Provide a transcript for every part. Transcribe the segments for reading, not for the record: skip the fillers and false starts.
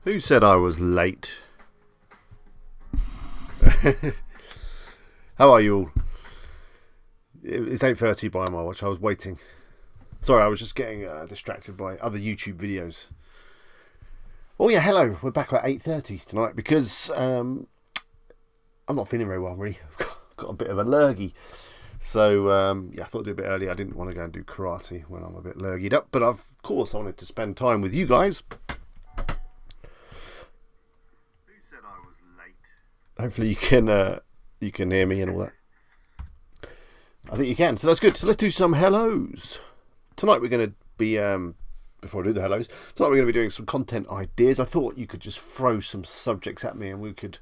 Who said I was late? How are you all? It's 8:30 by my watch. I was waiting. Sorry, I was just getting distracted by other YouTube videos. Oh yeah, hello. We're back at 8:30 tonight because I'm not feeling very well, really. I've got a bit of a lurgy. So I thought I'd do a bit early. I didn't want to go and do karate when I'm a bit lurgied up. But of course I wanted to spend time with you guys. Hopefully you can hear me and all that. I think you can, so that's good. So let's do some hellos. Tonight we're going to be, before I do the hellos, tonight we're going to be doing some content ideas. I thought you could just throw some subjects at me and we could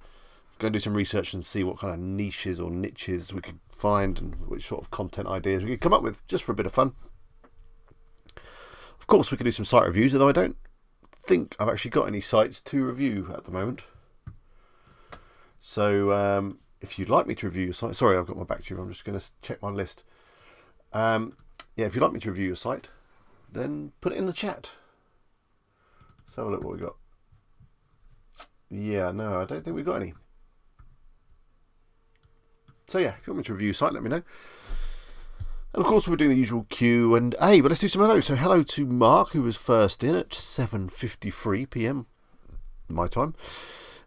go and do some research and see what kind of niches or niches we could find and which sort of content ideas we could come up with, just for a bit of fun. Of course we could do some site reviews, although I don't think I've actually got any sites to review at the moment. So if you'd like me to review your site, sorry, I've got my back to you. I'm just going to check my list. If you'd like me to review your site, then put it in the chat. Let's have a look what we got. Yeah, no, I don't think we've got any. So yeah, if you want me to review your site, let me know. And of course, we're doing the usual Q&A, but let's do some hello. So hello to Mark, who was first in at 7:53 p.m. my time.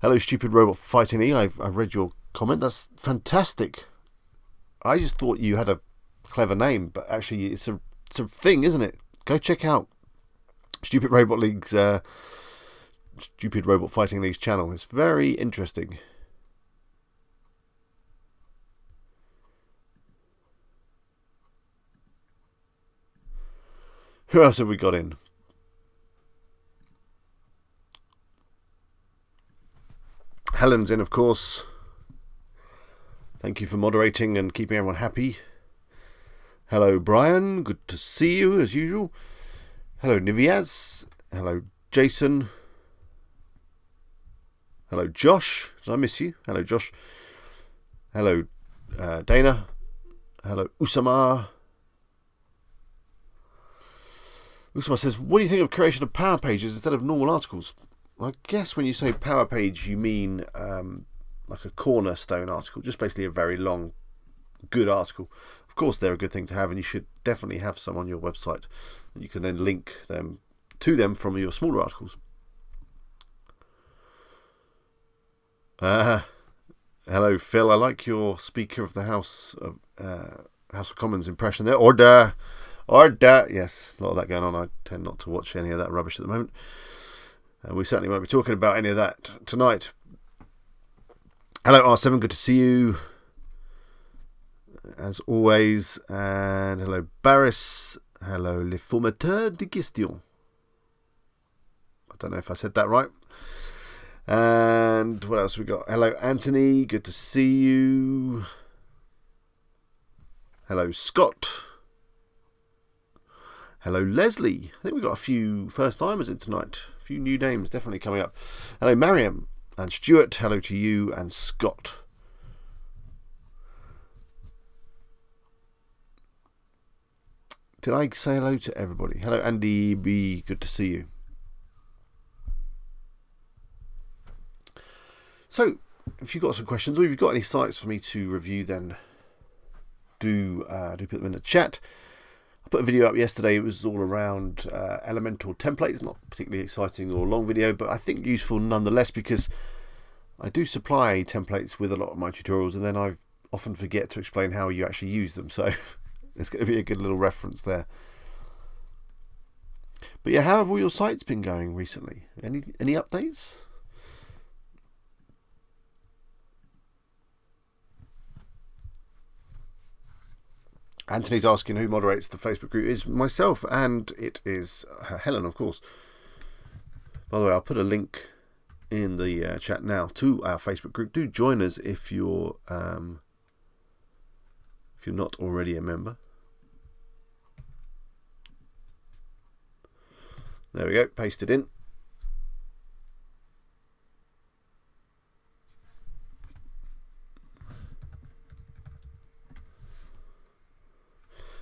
Hello, Stupid Robot Fighting E. I've read your comment. That's fantastic. I just thought you had a clever name, but actually it's a thing, isn't it? Go check out Stupid Robot Fighting League's channel. It's very interesting. Who else have we got in? Helen's in, of course. Thank you for moderating and keeping everyone happy. Hello, Brian. Good to see you, as usual. Hello, Niviaz. Hello, Jason. Hello, Josh. Did I miss you? Hello, Josh. Hello, Dana. Hello, Usama. Usama says, what do you think of creation of power pages instead of normal articles? I guess when you say power page, you mean like a cornerstone article, just basically a very long, good article. Of course, they're a good thing to have, and you should definitely have some on your website. You can then link them to them from your smaller articles. Hello, Phil. I like your Speaker of the House of Commons impression there. Order. Yes, a lot of that going on. I tend not to watch any of that rubbish at the moment. We certainly won't be talking about any of that tonight. Hello, R7. Good to see you, as always. And hello, Barris. Hello, Le Formateur de Question. I don't know if I said that right. And what else we got? Hello, Anthony. Good to see you. Hello, Scott. Hello, Leslie. I think we've got a few first-timers in tonight. A few new names definitely coming up. Hello, Mariam and Stuart. Hello to you and Scott. Did I say hello to everybody? Hello, Andy B. Good to see you. So, if you've got some questions or if you've got any sites for me to review, then do put them in the chat. I put a video up yesterday. It was all around Elementor templates. Not particularly exciting or long video, but I think useful nonetheless because I do supply templates with a lot of my tutorials and then I often forget to explain how you actually use them. So it's going to be a good little reference there. But yeah, how have all your sites been going recently? Any updates? Anthony's asking who moderates the Facebook group. Is myself, and it is Helen, of course. By the way, I'll put a link in the chat now to our Facebook group. Do join us if you're not already a member. There we go, pasted in.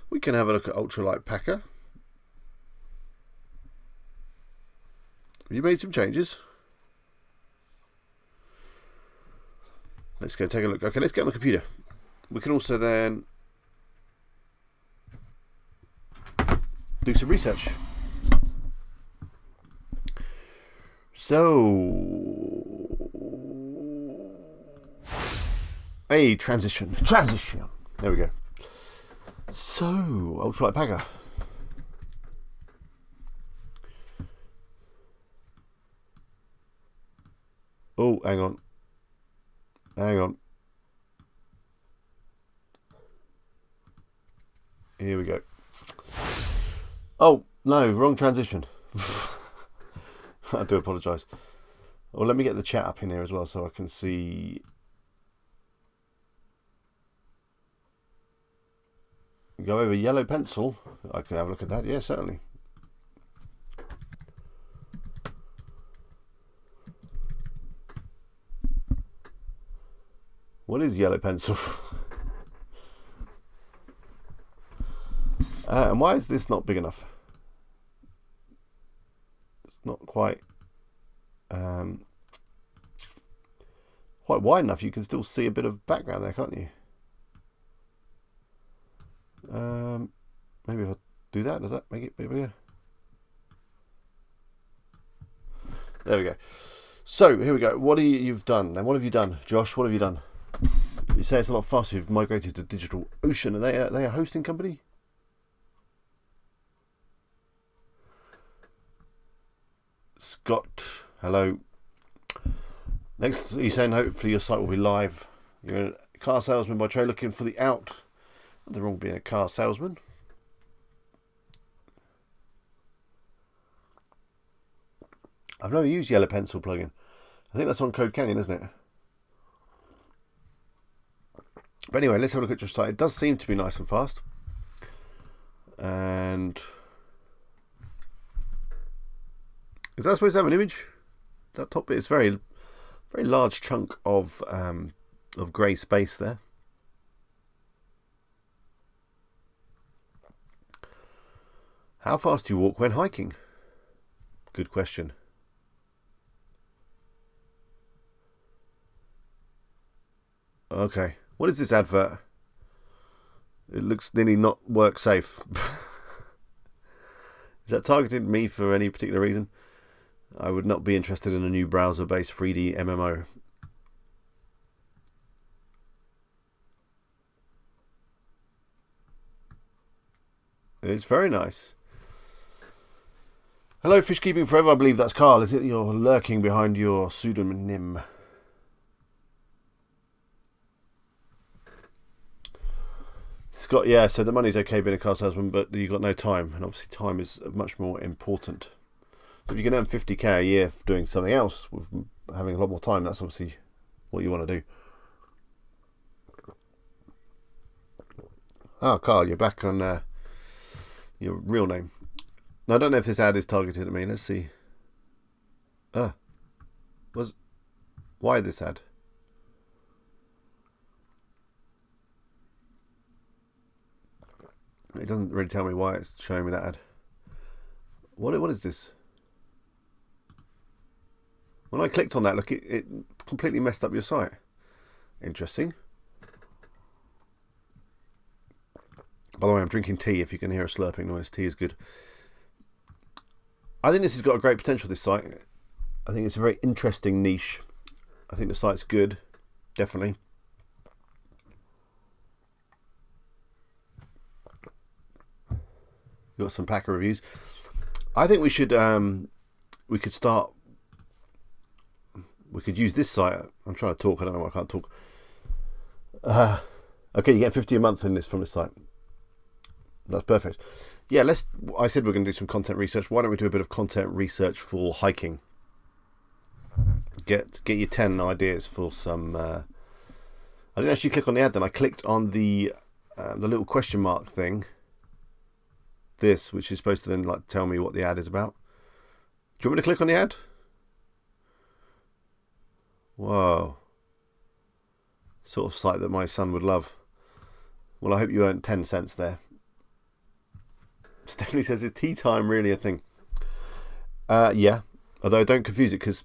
We can have a look at Ultralight Packer. Have you made some changes? Let's go take a look. Okay, let's get on the computer. We can also then do some research. So, hey, transition. There we go. So, ultralight packer. Oh, hang on. Here we go. Oh, no, wrong transition. I do apologise. Well, let me get the chat up in here as well so I can see. Go over yellow pencil. I can have a look at that. Yeah, certainly. What is yellow pencil? And why is this not big enough? It's not quite wide enough. You can still see a bit of background there, can't you? Maybe if I do that, does that make it bigger? There we go. So here we go. What you've done? And what have you done, Josh? What have you done? You say it's a lot faster. You've migrated to DigitalOcean. Are they a hosting company? Scott, hello. Next, you're saying hopefully your site will be live. You're a car salesman by trade looking for the out. Nothing wrong with being a car salesman. I've never used Yellow Pencil plugin. I think that's on Code Canyon, isn't it? But anyway, let's have a look at your site. It does seem to be nice and fast. And is that supposed to have an image? That top bit is very large chunk of grey space there. How fast do you walk when hiking? Good question. Okay, what is this advert? It looks nearly not work safe. Is that targeted me for any particular reason? I would not be interested in a new browser-based 3D MMO. It's very nice. Hello, Fish Keeping Forever. I believe that's Carl. Is it you're lurking behind your pseudonym? Scott, yeah, so the money's okay being a car salesman, but you've got no time. And obviously time is much more important. So if you can earn 50k a year for doing something else, with having a lot more time, that's obviously what you want to do. Oh, Carl, you're back on your real name. Now, I don't know if this ad is targeted at me. Let's see. Why this ad? It doesn't really tell me why it's showing me that ad. What is this? When I clicked on that, look, it completely messed up your site. Interesting. By the way, I'm drinking tea. If you can hear a slurping noise, tea is good. I think this has got a great potential, this site. I think it's a very interesting niche. I think the site's good, definitely. Got some Packer reviews. I think we could use this site. I'm trying to talk. I don't know why I can't talk. Okay, you get 50 a month in this from this site. That's perfect. Yeah, I said we're going to do some content research. Why don't we do a bit of content research for hiking? Get your 10 ideas for some. I didn't actually click on the ad. Then I clicked on the little question mark thing. This, which is supposed to then like tell me what the ad is about. Do you want me to click on the ad? Whoa. Sort of site that my son would love. Well, I hope you earned 10 cents there. Stephanie says, is tea time really a thing? Yeah. Although don't confuse it, because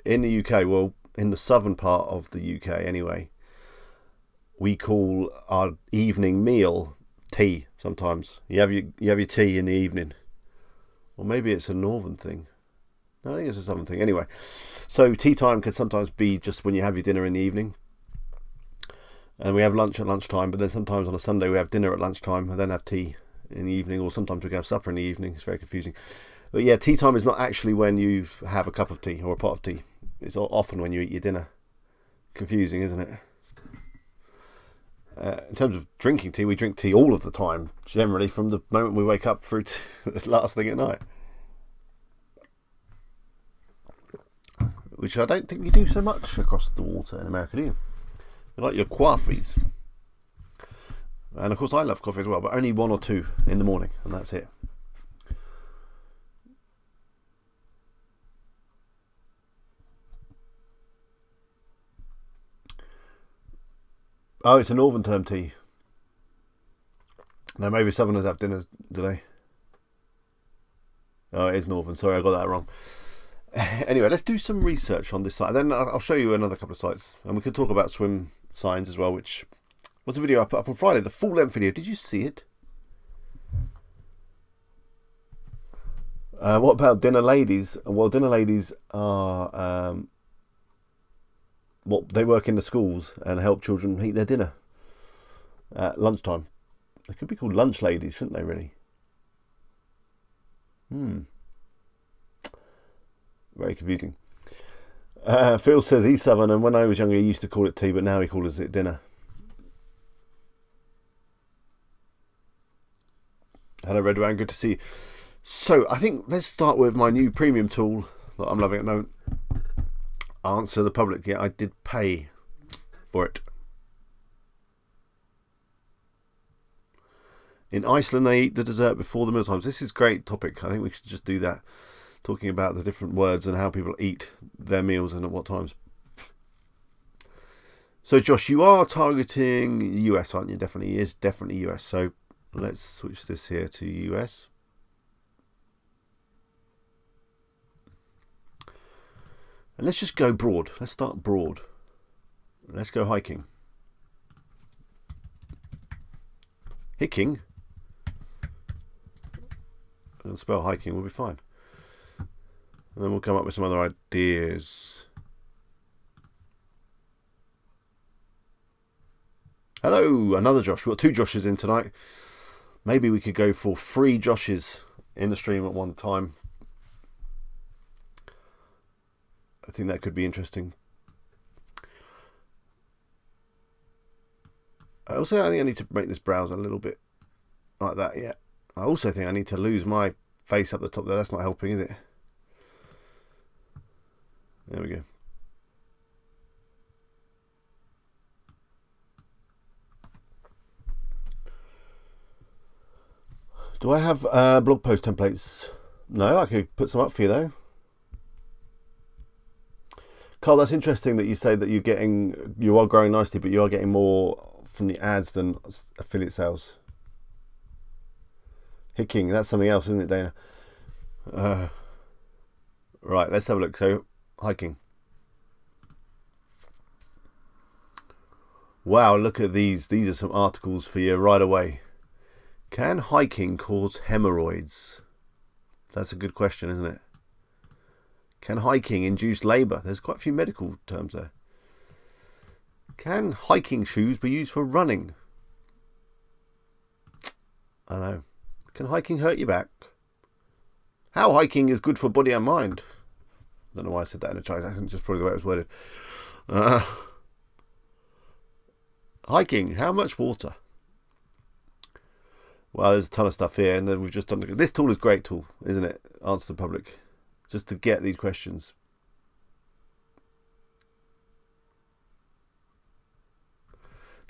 in the UK, well, in the southern part of the UK anyway, we call our evening meal tea. Sometimes you have your tea in the evening, or maybe it's a northern thing. No, I think it's a southern thing. Anyway, so tea time can sometimes be just when you have your dinner in the evening, and we have lunch at lunchtime. But then sometimes on a Sunday we have dinner at lunchtime and then have tea in the evening, or sometimes we can have supper in the evening. It's very confusing. But yeah, tea time is not actually when you have a cup of tea or a pot of tea. It's often when you eat your dinner. Confusing, isn't it? In terms of drinking tea, we drink tea all of the time, generally from the moment we wake up through to the last thing at night. Which I don't think we do so much across the water in America, do you? You like your coffees. And of course I love coffee as well, but only 1 or 2 in the morning, and that's it. Oh, it's a northern term tea. No, maybe southerners have dinners, do they? Oh, it is northern. Sorry, I got that wrong. Anyway, let's do some research on this site. Then I'll show you another couple of sites. And we can talk about swim signs as well, which was a video I put up on Friday. The full-length video. Did you see it? What about dinner ladies? Well, dinner ladies are... they work in the schools and help children eat their dinner at lunchtime. They could be called lunch ladies, shouldn't they, really? Very confusing. Phil says he's southern, and when I was younger he used to call it tea, but now he calls it dinner. Hello, Red Wang, good to see you. So I think let's start with my new premium tool that I'm loving at the moment. Answer the public. Yeah, I did pay for it. In Iceland they eat the dessert before the mealtimes. This is a great topic. I think we should just do that. Talking about the different words and how people eat their meals and at what times. So Josh, you are targeting US, aren't you? Definitely is. Definitely US. So let's switch this here to US. And let's just go broad. Let's start broad. Let's go hiking. Hicking? And spell hiking will be fine. And then we'll come up with some other ideas. Hello, another Josh. We've got 2 Joshes in tonight. Maybe we could go for 3 Joshes in the stream at one time. I think that could be interesting. I think I need to make this browser a little bit like that, yeah. I also think I need to lose my face up the top there. That's not helping, is it? There we go. Do I have blog post templates? No, I could put some up for you though. Carl, that's interesting that you say that you are growing nicely, but you are getting more from the ads than affiliate sales. Hicking, that's something else, isn't it, Dana? Right, let's have a look. So, hiking. Wow, look at these. These are some articles for you right away. Can hiking cause hemorrhoids? That's a good question, isn't it? Can hiking induce labour? There's quite a few medical terms there. Can hiking shoes be used for running? I don't know. Can hiking hurt your back? How hiking is good for body and mind? I don't know why I said that in a Chinese accent, just probably the way it was worded. Hiking, how much water? Well, there's a ton of stuff here, and then we've just done... This tool is a great tool, isn't it? Answer the public. Just to get these questions.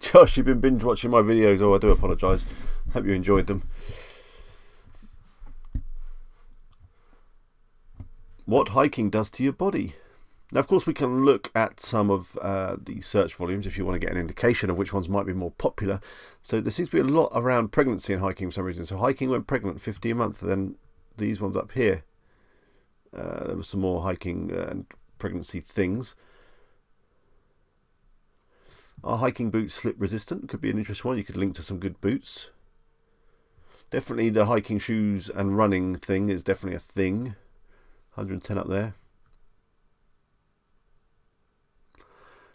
Josh, you've been binge watching my videos. Oh, I do apologise. Hope you enjoyed them. What hiking does to your body? Now, of course, we can look at some of the search volumes if you want to get an indication of which ones might be more popular. So there seems to be a lot around pregnancy and hiking for some reason. So hiking when pregnant, 50 a month. Then these ones up here. There was some more hiking and pregnancy things. Are hiking boots slip resistant? Could be an interesting one. You could link to some good boots. Definitely the hiking shoes and running thing is definitely a thing. 110 up there.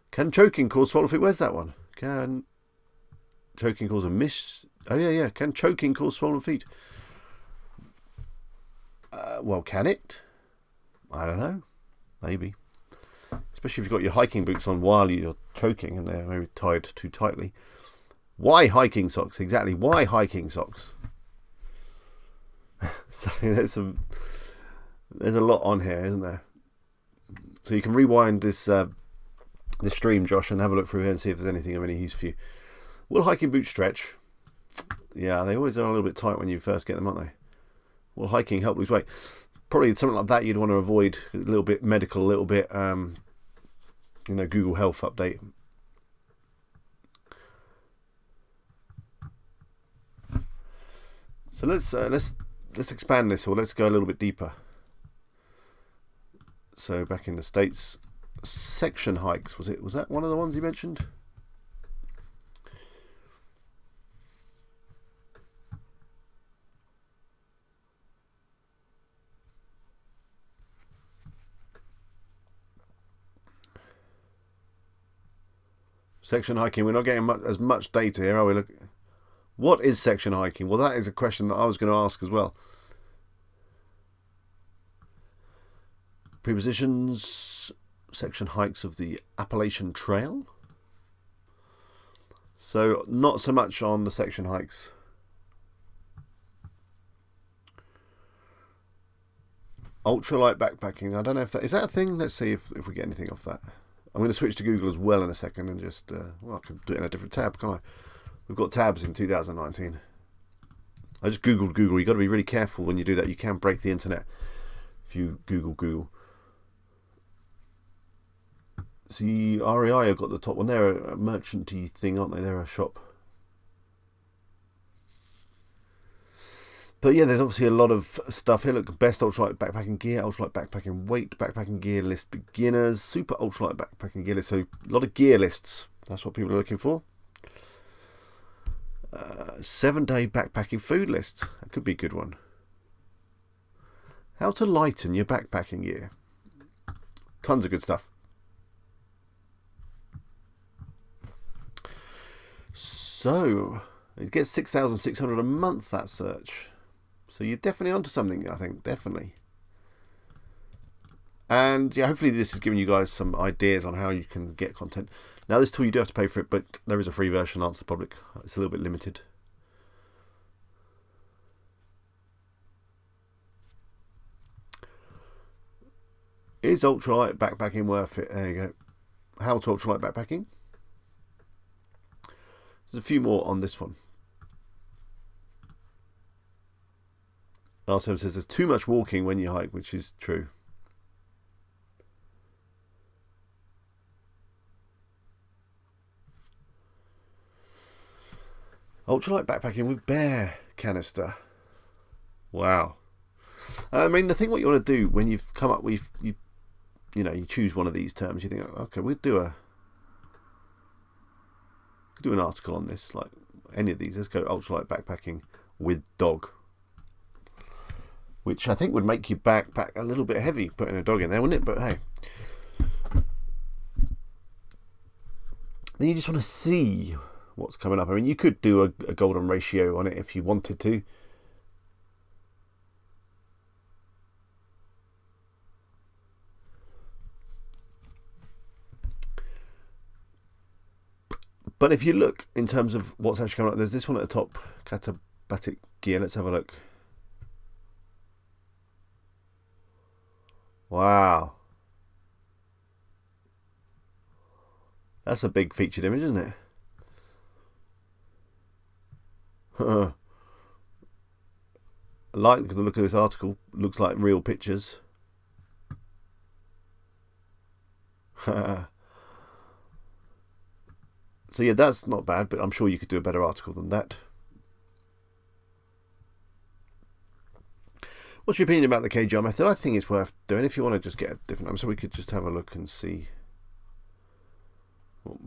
Can choking cause swollen feet? Where's that one? Can choking cause a miss? Oh yeah. Can choking cause swollen feet? Well, can it? I don't know. Maybe. Especially if you've got your hiking boots on while you're choking and they're maybe tied too tightly. Why hiking socks? Exactly. Why hiking socks? So there's a lot on here, isn't there? So you can rewind this stream, Josh, and have a look through here and see if there's anything of any use for you. Will hiking boots stretch? Yeah, they always are a little bit tight when you first get them, aren't they? Will hiking help lose weight? Probably something like that you'd want to avoid. A little bit medical, a little bit, Google Health update. So let's expand this, or let's go a little bit deeper. So back in the States, section hikes, was that one of the ones you mentioned? Section hiking, we're not getting as much data here, are we? Look, what is section hiking? Well, that is a question that I was going to ask as well. Prepositions, section hikes of the Appalachian Trail. So not so much on the section hikes. Ultralight backpacking. I don't know if that is that a thing. Let's see if we get anything off that. I'm going to switch to Google as well in a second and just I can do it in a different tab, can't I? We've got tabs in 2019. I just Googled Google. You've got to be really careful when you do that. You can break the internet if you Google. See, REI have got the top one. They're a merchanty thing, aren't they? They're a shop. But yeah, there's obviously a lot of stuff here. Look, best ultralight backpacking gear, ultralight backpacking weight, backpacking gear list beginners, super ultralight backpacking gear list. So a lot of gear lists. That's what people are looking for. 7-day backpacking food list. That could be a good one. How to lighten your backpacking gear. Tons of good stuff. So it gets 6,600 a month, that search. So you're definitely onto something, I think, definitely. And yeah, hopefully this is giving you guys some ideas on how you can get content. Now this tool you do have to pay for it, but there is a free version out to the public. It's a little bit limited. Is ultralight backpacking worth it? There you go. How to ultralight backpacking. There's a few more on this one. Also says there's too much walking when you hike, which is true. Ultralight backpacking with bear canister. Wow. I mean, the thing what you want to do when you've come up with you choose one of these terms, you think, okay, we'll do an article on this, like any of these. Let's go ultralight backpacking with dog, which I think would make your backpack a little bit heavy, putting a dog in there, wouldn't it? But hey, then you just want to see what's coming up. I mean, you could do a golden ratio on it if you wanted to. But if you look in terms of what's actually coming up, there's this one at the top, katabatic gear. Let's have a look. Wow. That's a big featured image, isn't it? I like the look of this article. Looks like real pictures. So yeah, that's not bad, but I'm sure you could do a better article than that. What's your opinion about the KGR method? I think it's worth doing if you want to just get a different. So we could just have a look and see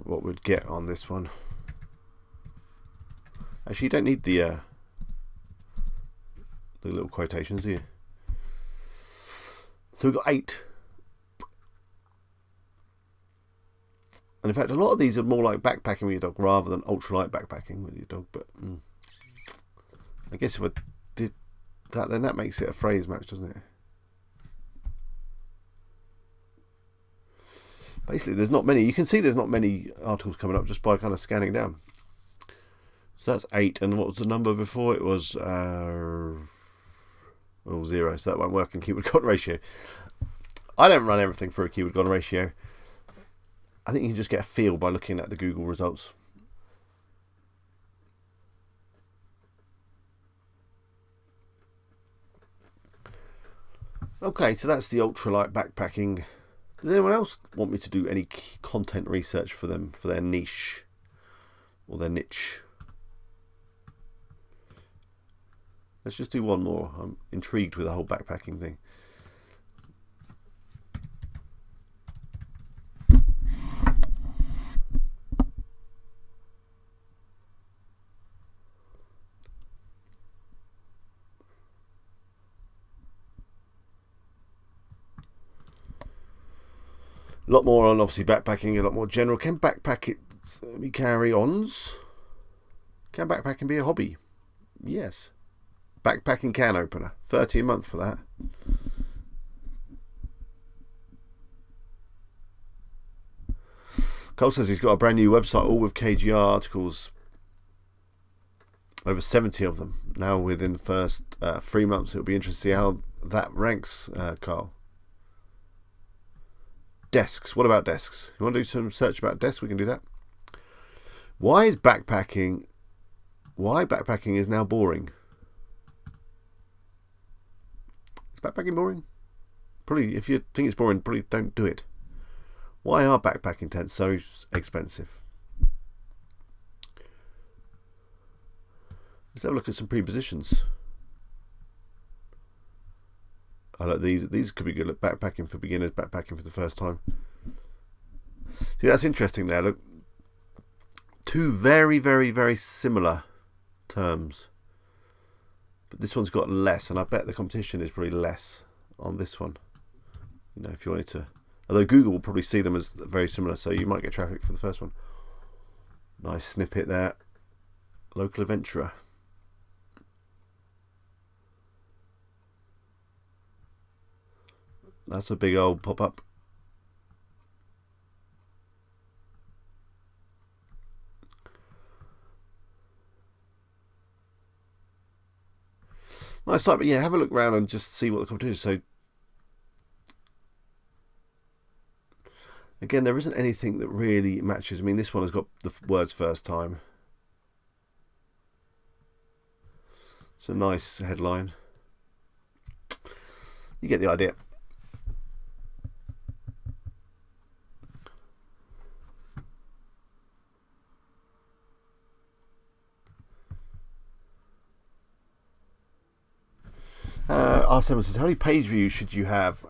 what we'd get on this one. Actually, you don't need the little quotations, do you? So we've got 8. And in fact, a lot of these are more like backpacking with your dog rather than ultralight backpacking with your dog. But I guess if I did that, then that makes it a phrase match, doesn't it? Basically, there's not many. You can see there's not many articles coming up just by kind of scanning down. So that's 8. And what was the number before? It was 0. So that won't work in keyword content ratio. I don't run everything for a keyword content ratio. I think you can just get a feel by looking at the Google results. Okay, so that's the ultralight backpacking. Does anyone else want me to do any content research for them, for their niche or their niche? Let's just do one more. I'm intrigued with the whole backpacking thing. A lot more on obviously backpacking, a lot more general. Can backpacking be carry-ons? Can backpacking be a hobby? Yes. Backpacking can opener. $30 a month for that. Cole says he's got a brand new website all with KGR articles. Over 70 of them. Now within the first 3 months. It'll be interesting to see how that ranks, Carl. Desks. What about desks? You want to do some search about desks? We can do that. Why backpacking is now boring? Is backpacking boring? Probably, if you think it's boring, probably don't do it. Why are backpacking tents so expensive? Let's have a look at some prepositions. I like these. These could be good. Look, backpacking for beginners, backpacking for the first time. See, that's interesting there. Look, 2 very, very, very similar terms. But this one's got less, and I bet the competition is probably less on this one. You know, if you wanted to. Although Google will probably see them as very similar, so you might get traffic for the first one. Nice snippet there. Local adventurer. That's a big old pop-up. Nice site, but yeah, have a look around and just see what the competition is. So again, there isn't anything that really matches. I mean, this one has got the words first time. It's a nice headline. You get the idea. R7 says, how many page views should you have,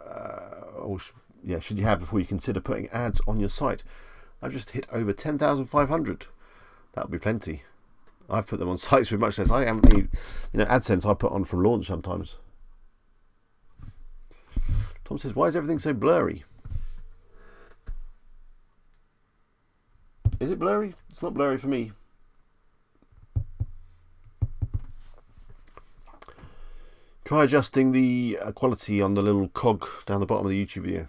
should you have before you consider putting ads on your site? I've just hit over 10,500. That would be plenty. I've put them on sites with much less. I haven't need, AdSense I put on from launch sometimes. Tom says, why is everything so blurry? Is it blurry? It's not blurry for me. Try adjusting the quality on the little cog down the bottom of the YouTube video.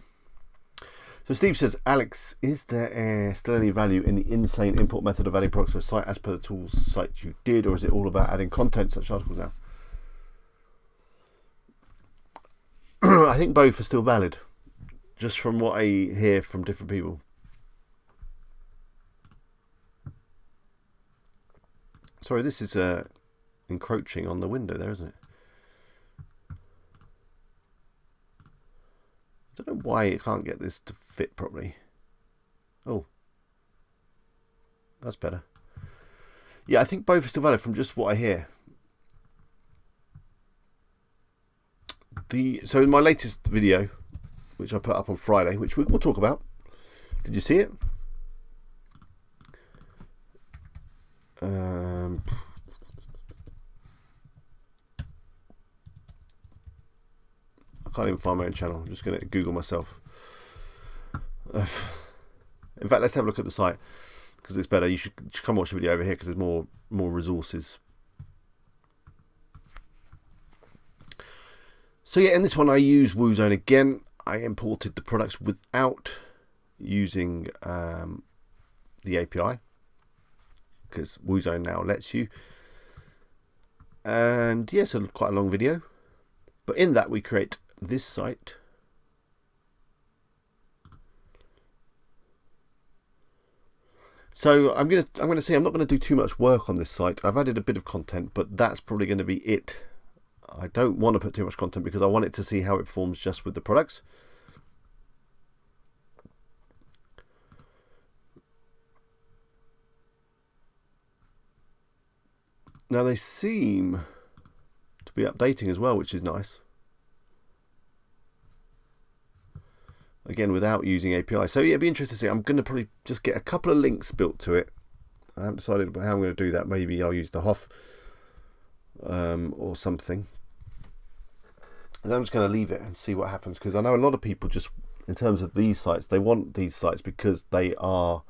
So Steve says, Alex, is there still any value in the insane import method of adding products to a site as per the tools site you did, or is it all about adding content such articles now? I think both are still valid, just from what I hear from different people. Sorry, this is encroaching on the window there, isn't it? I don't know why you can't get this to fit properly. Oh, that's better. Yeah, I think both are still valid from just what I hear. So in my latest video, which I put up on Friday, which we'll talk about. Did you see it? can't even find my own channel. I'm just going to Google myself. In fact, let's have a look at the site because it's better. You should come watch the video over here because there's more resources. So yeah, in this one I use WooZone again. I imported the products without using the API because WooZone now lets you. And yes, yeah, so quite a long video. But in that we create this site. So I'm gonna say I'm not gonna do too much work on this site. I've added a bit of content, but that's probably going to be it. I don't want to put too much content because I want it to see how it performs just with the products. Now they seem to be updating as well, which is nice. Again, without using API. So yeah, it'd be interesting to see. I'm going to probably just get a couple of links built to it. I haven't decided how I'm going to do that. Maybe I'll use the Hoff or something. And then I'm just going to leave it and see what happens. Because I know a lot of people just, in terms of these sites, they want these sites because they are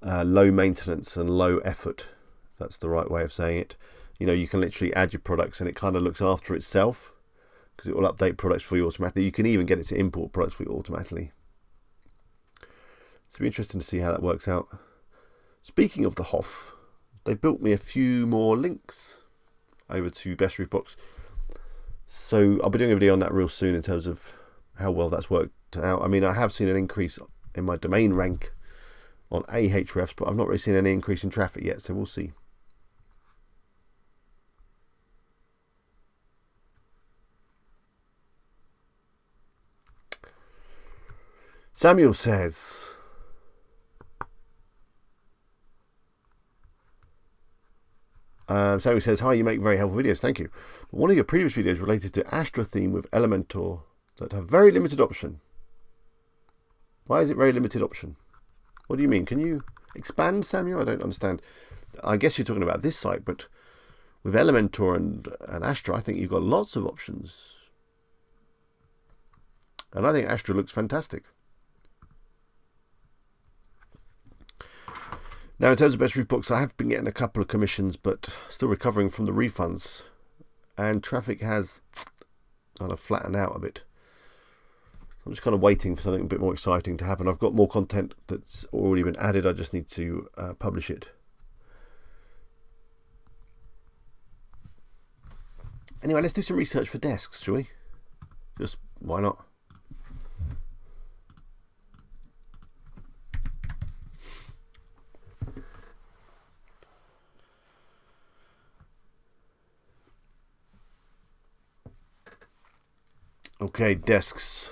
low maintenance and low effort. If that's the right way of saying it. You know, you can literally add your products and it kind of looks after itself. Because it will update products for you automatically. You can even get it to import products for you automatically. So it'll be interesting to see how that works out. Speaking of the Hoff, they built me a few more links over to Best Roof Box. So I'll be doing a video on that real soon in terms of how well that's worked out. I mean, I have seen an increase in my domain rank on Ahrefs, but I've not really seen any increase in traffic yet, so we'll see. Samuel says, hi, you make very helpful videos, thank you. But one of your previous videos related to Astra theme with Elementor that have very limited option. Why is it very limited option? What do you mean? Can you expand, Samuel? I don't understand. I guess you're talking about this site, but with Elementor and Astra, I think you've got lots of options. And I think Astra looks fantastic. Now, in terms of Best Roof Box, I have been getting a couple of commissions, but still recovering from the refunds. And traffic has kind of flattened out a bit. I'm just kind of waiting for something a bit more exciting to happen. I've got more content that's already been added. I just need to publish it. Anyway, let's do some research for desks, shall we? Just, why not? Okay, desks.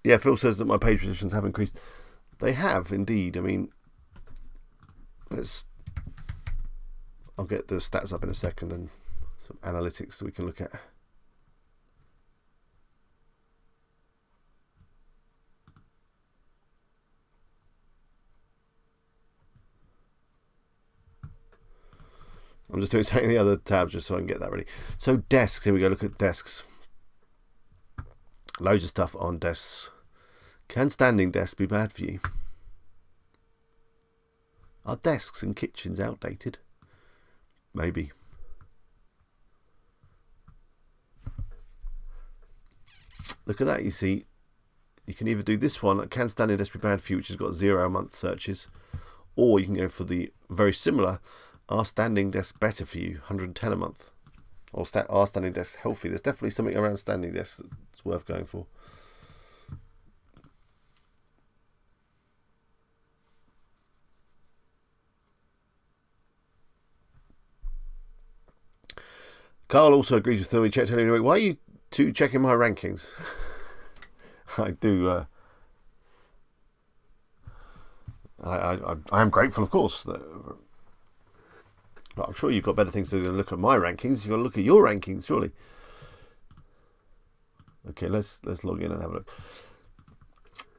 Yeah, Phil says that my page positions have increased. They have indeed. I mean, I'll get the stats up in a second and some analytics that we can look at. I'm just doing something in the other tab just so I can get that ready. So desks, here we go, look at desks. Loads of stuff on desks. Can standing desks be bad for you? Are desks and kitchens outdated? Maybe. Look at that, you see. You can either do this one, can standing desks be bad for you, which has got 0 a month searches, or you can go for the very similar, are standing desks better for you, 110 a month? Or are standing desks healthy? There's definitely something around standing desks that's worth going for. Carl also agrees with Phil. He checked earlier. Why are you two checking my rankings? I do. I am grateful, of course. But I'm sure you've got better things to do than look at my rankings. You've got to look at your rankings, surely. Okay, let's log in and have a look.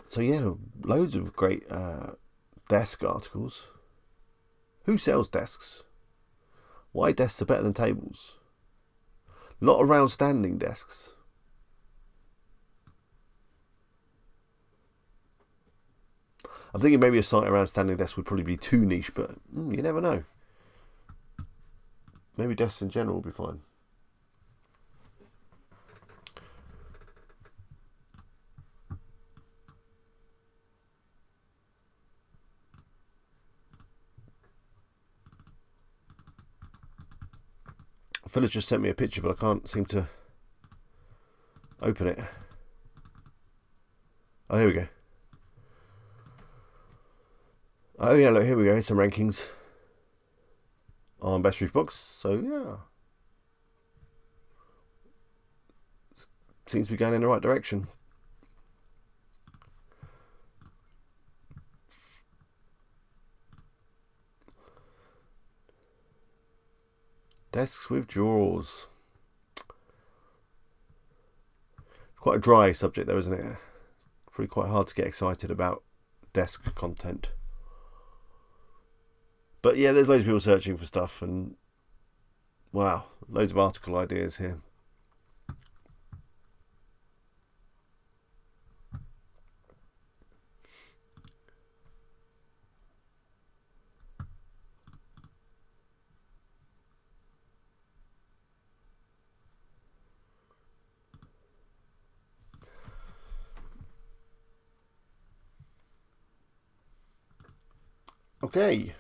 So yeah, loads of great desk articles. Who sells desks? Why desks are better than tables? A lot of round standing desks. I'm thinking maybe a site around standing desks would probably be too niche, but you never know. Maybe desks in general will be fine. Phyllis just sent me a picture, but I can't seem to open it. Oh, here we go. Oh yeah, look, here we go. Here's some rankings on Best Roof Box. So yeah, seems to be going in the right direction. Desks with drawers. Quite a dry subject though, isn't it? Pretty quite hard to get excited about desk content. But yeah, there's loads of people searching for stuff, and wow, loads of article ideas here. Okay.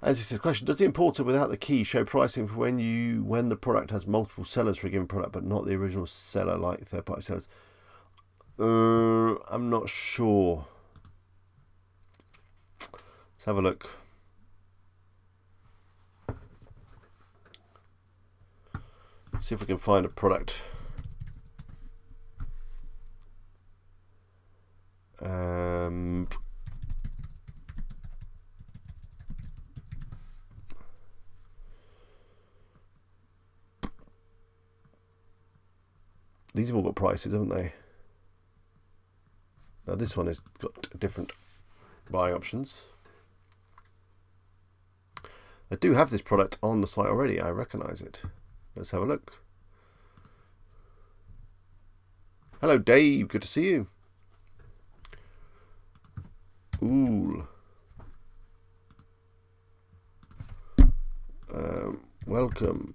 As he says, question: does the importer without the key show pricing for when the product has multiple sellers for a given product, but not the original seller like third-party sellers? I'm not sure. Let's have a look. See if we can find a product. These have all got prices, haven't they? Now this one has got different buying options. I do have this product on the site already. I recognise it. Let's have a look. Hello, Dave. Good to see you. Ooh. Welcome.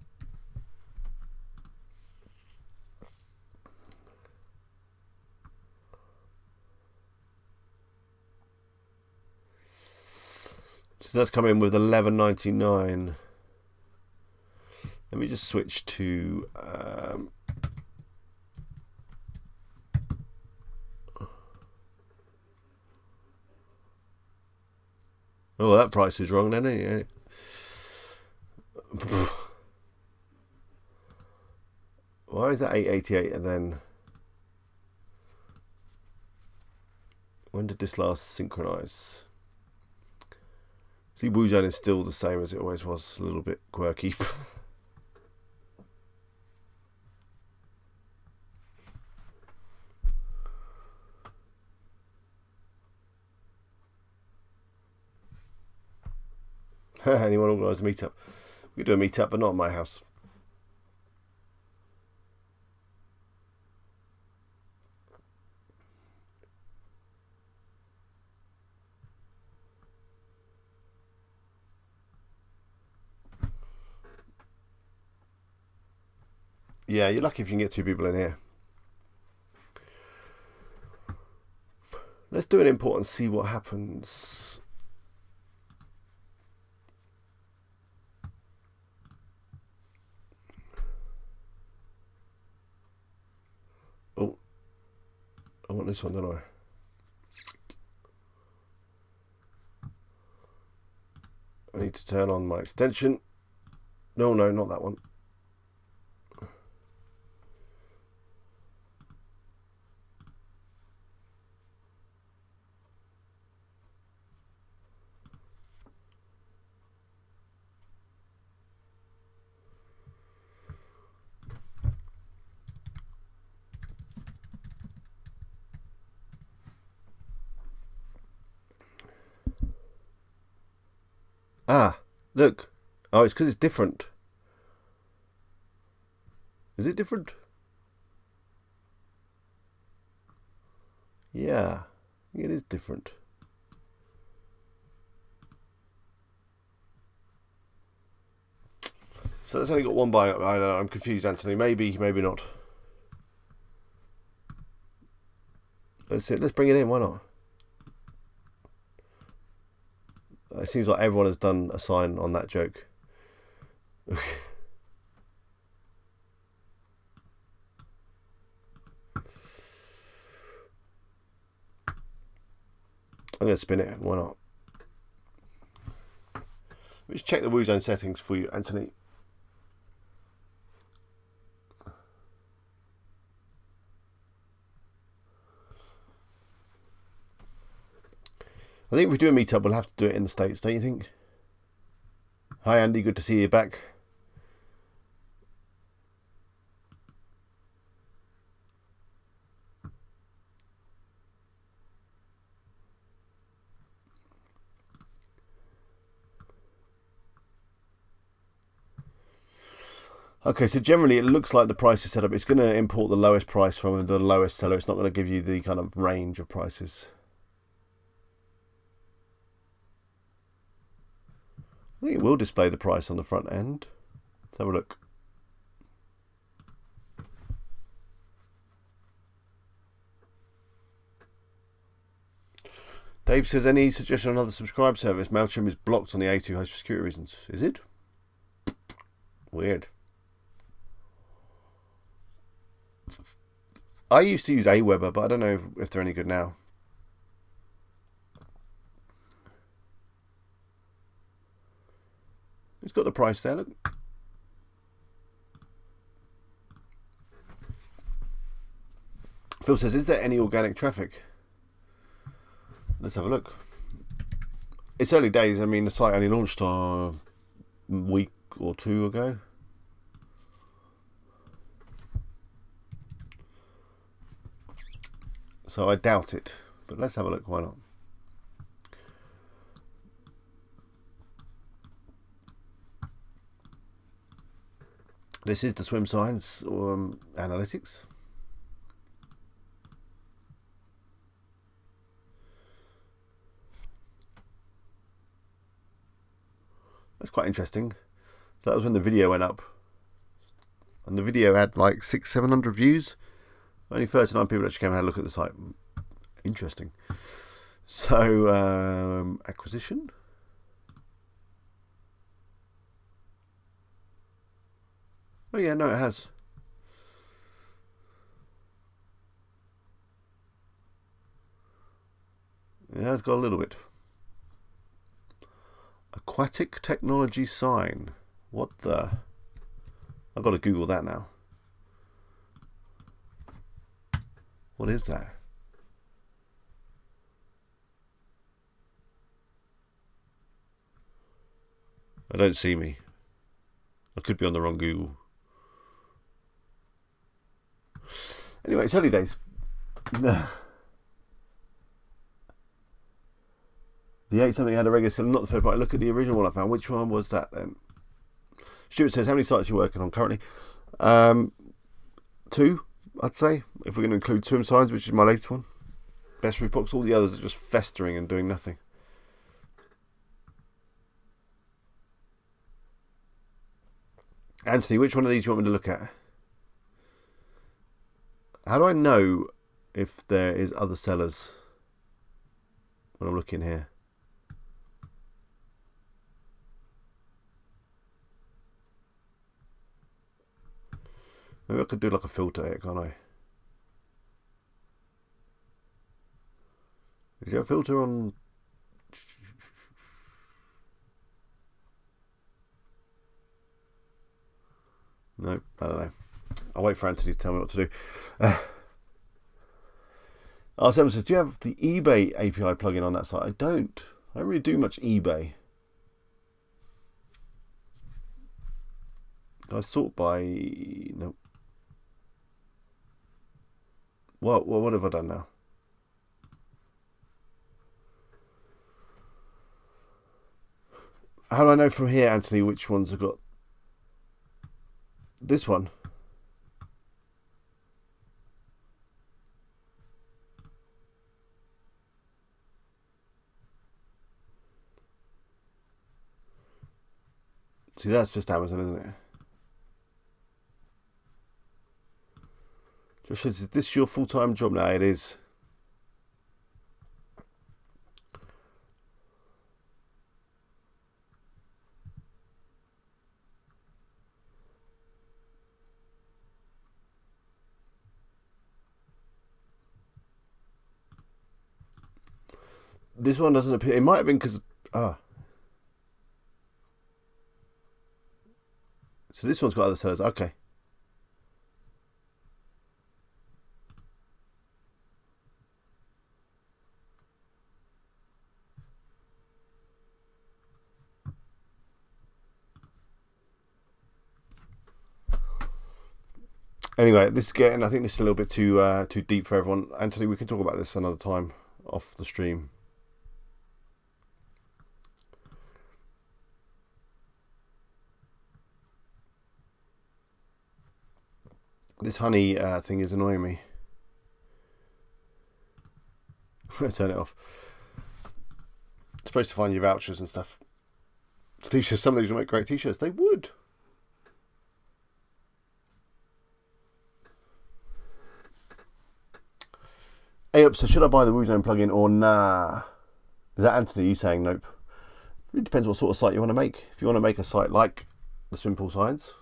So that's come in with $11.99. Let me just switch to oh, that price is wrong then, isn't it? Why is that $8.88 and then when did this last synchronize? See, Woozone is still the same as it always was, a little bit quirky. Anyone organise a meetup? We could do a meetup, but not at my house. Yeah, you're lucky if you can get 2 people in here. Let's do an import and see what happens. Oh, I want this one, don't I? I need to turn on my extension. No, not that one. Ah, look. Oh, it's because it's different. Is it different? Yeah, it is different. So that's only got one by. I know, I'm confused, Anthony. Maybe, maybe not. Let's bring it in. Why not? It seems like everyone has done a sign on that joke. I'm going to spin it. Why not? Let's check the WooZone settings for you, Anthony. I think if we do a meetup, we'll have to do it in the States, don't you think? Hi, Andy. Good to see you back. Okay, so generally it looks like the price is set up. It's going to import the lowest price from the lowest seller. It's not going to give you the kind of range of prices. I think it will display the price on the front end. Let's have a look. Dave says, any suggestion on another subscribe service? MailChimp is blocked on the A2 host for security reasons. Is it? Weird. I used to use Aweber, but I don't know if they're any good now. It's got the price there, look. Phil says, is there any organic traffic? Let's have a look. It's early days. I mean, the site only launched a week or two ago. So I doubt it. But let's have a look. Why not? This is the swim science analytics. That's quite interesting. So that was when the video went up. And the video had like 600-700 views. Only 39 people actually came and had a look at the site. Interesting. So, acquisition. Oh yeah, no, it has. It has got a little bit. Aquatic technology sign. What the? I've got to Google that now. What is that? I don't see me. I could be on the wrong Google. Anyway, it's early days. The 8 something had a regular seller, not the third party. Look at the original one I found. Which one was that then? Stuart says, how many sites are you working on currently? 2, I'd say, if we're going to include Swim Signs, which is my latest one. Best Roof Box. All the others are just festering and doing nothing. Anthony, which one of these do you want me to look at? How do I know if there is other sellers when I'm looking here? Maybe I could do like a filter here, can't I? Is there a filter on? No, I don't know. I'll wait for Anthony to tell me what to do. R7 says, do you have the eBay API plugin on that site? I don't. I don't really do much eBay. I sort by... No. What have I done now? How do I know from here, Anthony, which ones have got this one? See, that's just Amazon, isn't it? Josh says, is this your full-time job now? It is. This one doesn't appear. It might have been because so this one's got other sellers. Okay. Anyway, this is getting. I think this is a little bit too deep for everyone. Anthony, we can talk about this another time off the stream. This honey thing is annoying me. Turn it off. It's supposed to find your vouchers and stuff. Steve says some of these would make great t-shirts. They would. Hey up, so should I buy the WooZone plugin or nah? Is that Anthony? You saying nope? It depends what sort of site you want to make. If you want to make a site like the Simple Sides,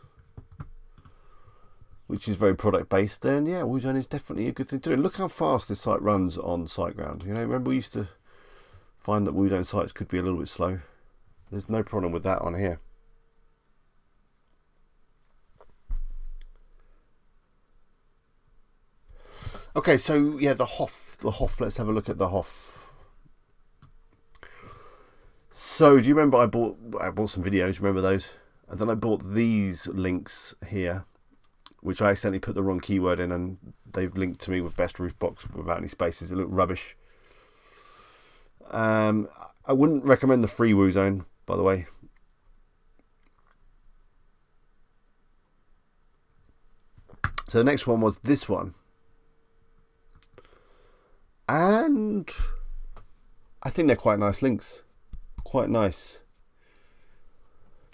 which is very product based, then yeah, WooZone is definitely a good thing to do. And look how fast this site runs on SiteGround. You know, remember we used to find that WooZone sites could be a little bit slow. There's no problem with that on here. Okay, so yeah, the Hoff. Let's have a look at the Hoff. So do you remember I bought some videos? Remember those? And then I bought these links here, which I accidentally put the wrong keyword in, and they've linked to me with best roof box without any spaces. It looked rubbish. I wouldn't recommend the free WooZone, by the way. So the next one was this one. And I think they're quite nice links. Quite nice.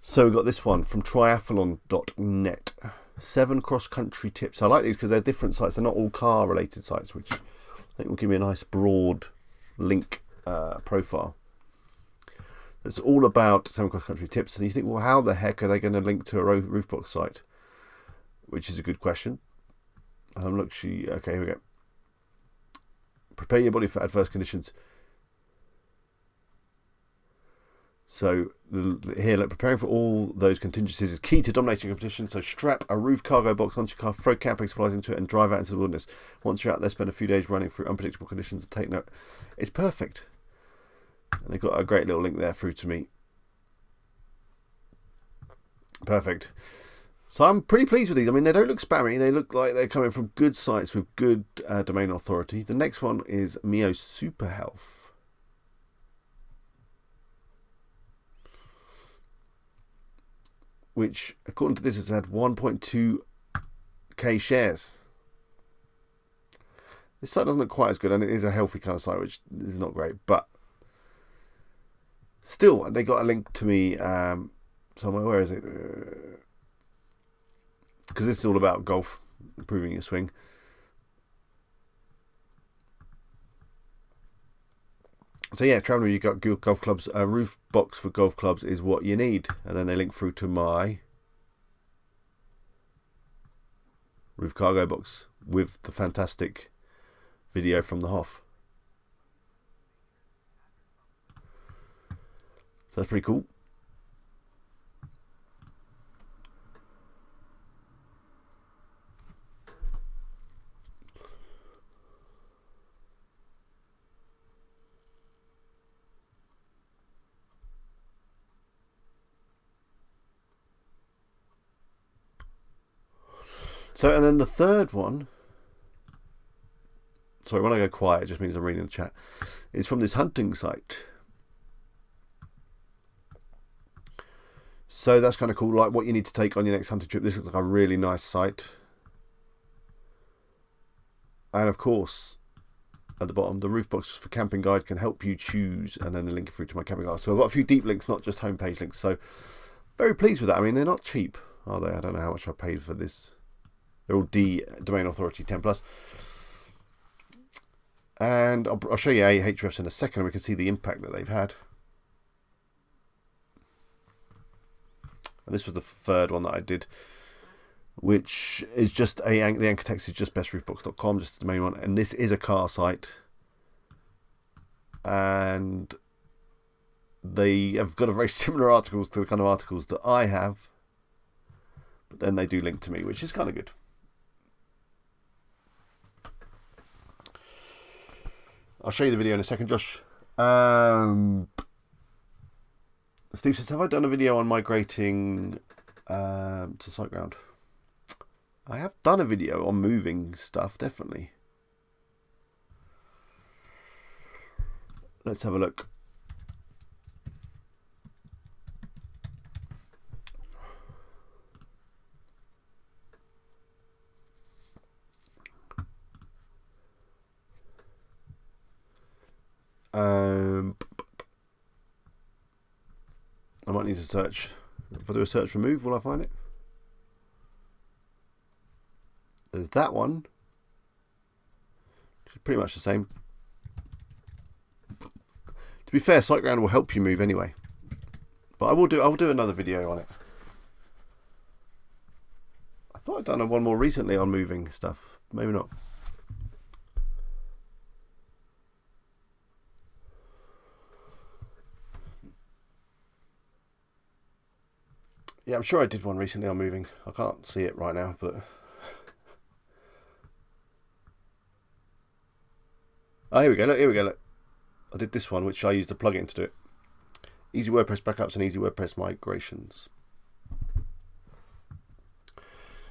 So we've got this one from triathlon.net. 7 cross-country tips. I like these because they're different sites. They're not all car-related sites, which I think will give me a nice broad link profile. It's all about 7 cross-country tips. And you think, well, how the heck are they going to link to a roof box site? Which is a good question. Okay, here we go. Prepare your body for adverse conditions. So here, look, preparing for all those contingencies is key to dominating competition. So strap a roof cargo box onto your car, throw camping supplies into it, and drive out into the wilderness. Once you're out there, spend a few days running through unpredictable conditions and take note. It's perfect. And they've got a great little link there through to me. Perfect. So I'm pretty pleased with these. I mean, they don't look spammy. They look like they're coming from good sites with good domain authority. The next one is Mio Super Health. Which, according to this, has had 1.2k shares. This site doesn't look quite as good, and it is a healthy kind of site, which is not great. But still, they got a link to me somewhere. Where is it? Because this is all about golf, improving your swing. So yeah, traveling, you got good golf clubs. A roof box for golf clubs is what you need. And then they link through to my roof cargo box with the fantastic video from the Hoff. So that's pretty cool. So, and then the third one, sorry, when I go quiet, it just means I'm reading the chat, is from this hunting site. So that's kind of cool, like what you need to take on your next hunting trip. This looks like a really nice site. And of course, at the bottom, the roof box for camping guide can help you choose, and then the link through to my camping guide. So I've got a few deep links, not just homepage links. So very pleased with that. I mean, they're not cheap, are they? I don't know how much I paid for this. They're all Domain Authority 10 plus. And I'll show you Ahrefs in a second, and we can see the impact that they've had. And this was the third one that I did, which is just the anchor text is just bestroofbox.com, just the main one. And this is a car site, and they have got a very similar articles to the kind of articles that I have, but then they do link to me, which is kind of good. I'll show you the video in a second, Josh. Steve says, have I done a video on migrating to SiteGround? I have done a video on moving stuff, definitely. Let's have a look. I might need to search. If I do a search for move, will I find it? There's that one, which is pretty much the same. To be fair, SiteGround will help you move anyway. But I'll do another video on it. I thought I'd done one more recently on moving stuff. Maybe not. Yeah, I'm sure I did one recently on moving. I can't see it right now, but... Oh, here we go, look, here we go, look. I did this one, which I used a plugin to do it. Easy WordPress backups and easy WordPress migrations.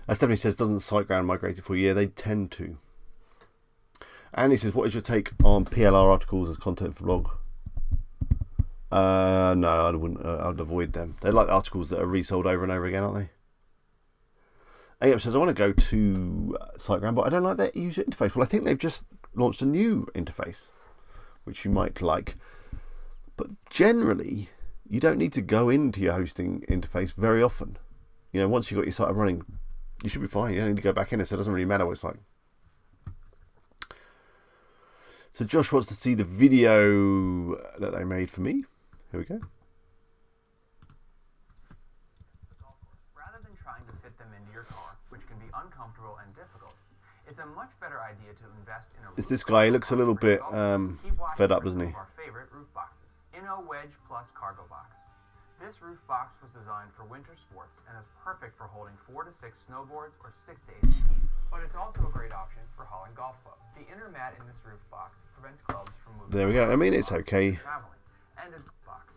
As Stephanie says, doesn't SiteGround migrate it for you? Yeah, they tend to. And he says, what is your take on PLR articles as content for blog? No, I wouldn't. I'd avoid them. They're like articles that are resold over and over again, aren't they? AF says, I want to go to SiteGround, but I don't like their user interface. Well, I think they've just launched a new interface, which you might like. But generally, you don't need to go into your hosting interface very often. You know, once you've got your site up running, you should be fine. You don't need to go back in it, so it doesn't really matter what it's like. So Josh wants to see the video that they made for me. Here we go. Rather than trying to fit them into your car, which can be uncomfortable and difficult, it's a much better idea to invest in a. It's this guy. He looks a little bit fed up, doesn't he? Our favorite roof boxes. Inno Wedge Plus Cargo Box. This roof box was designed for winter sports and is perfect for holding 4 to 6 snowboards or 6 to 8 skis. But it's also a great option for hauling golf clubs. The inner mat in this roof box prevents clubs from moving. There we go. I mean, it's okay. Traveling. And a box.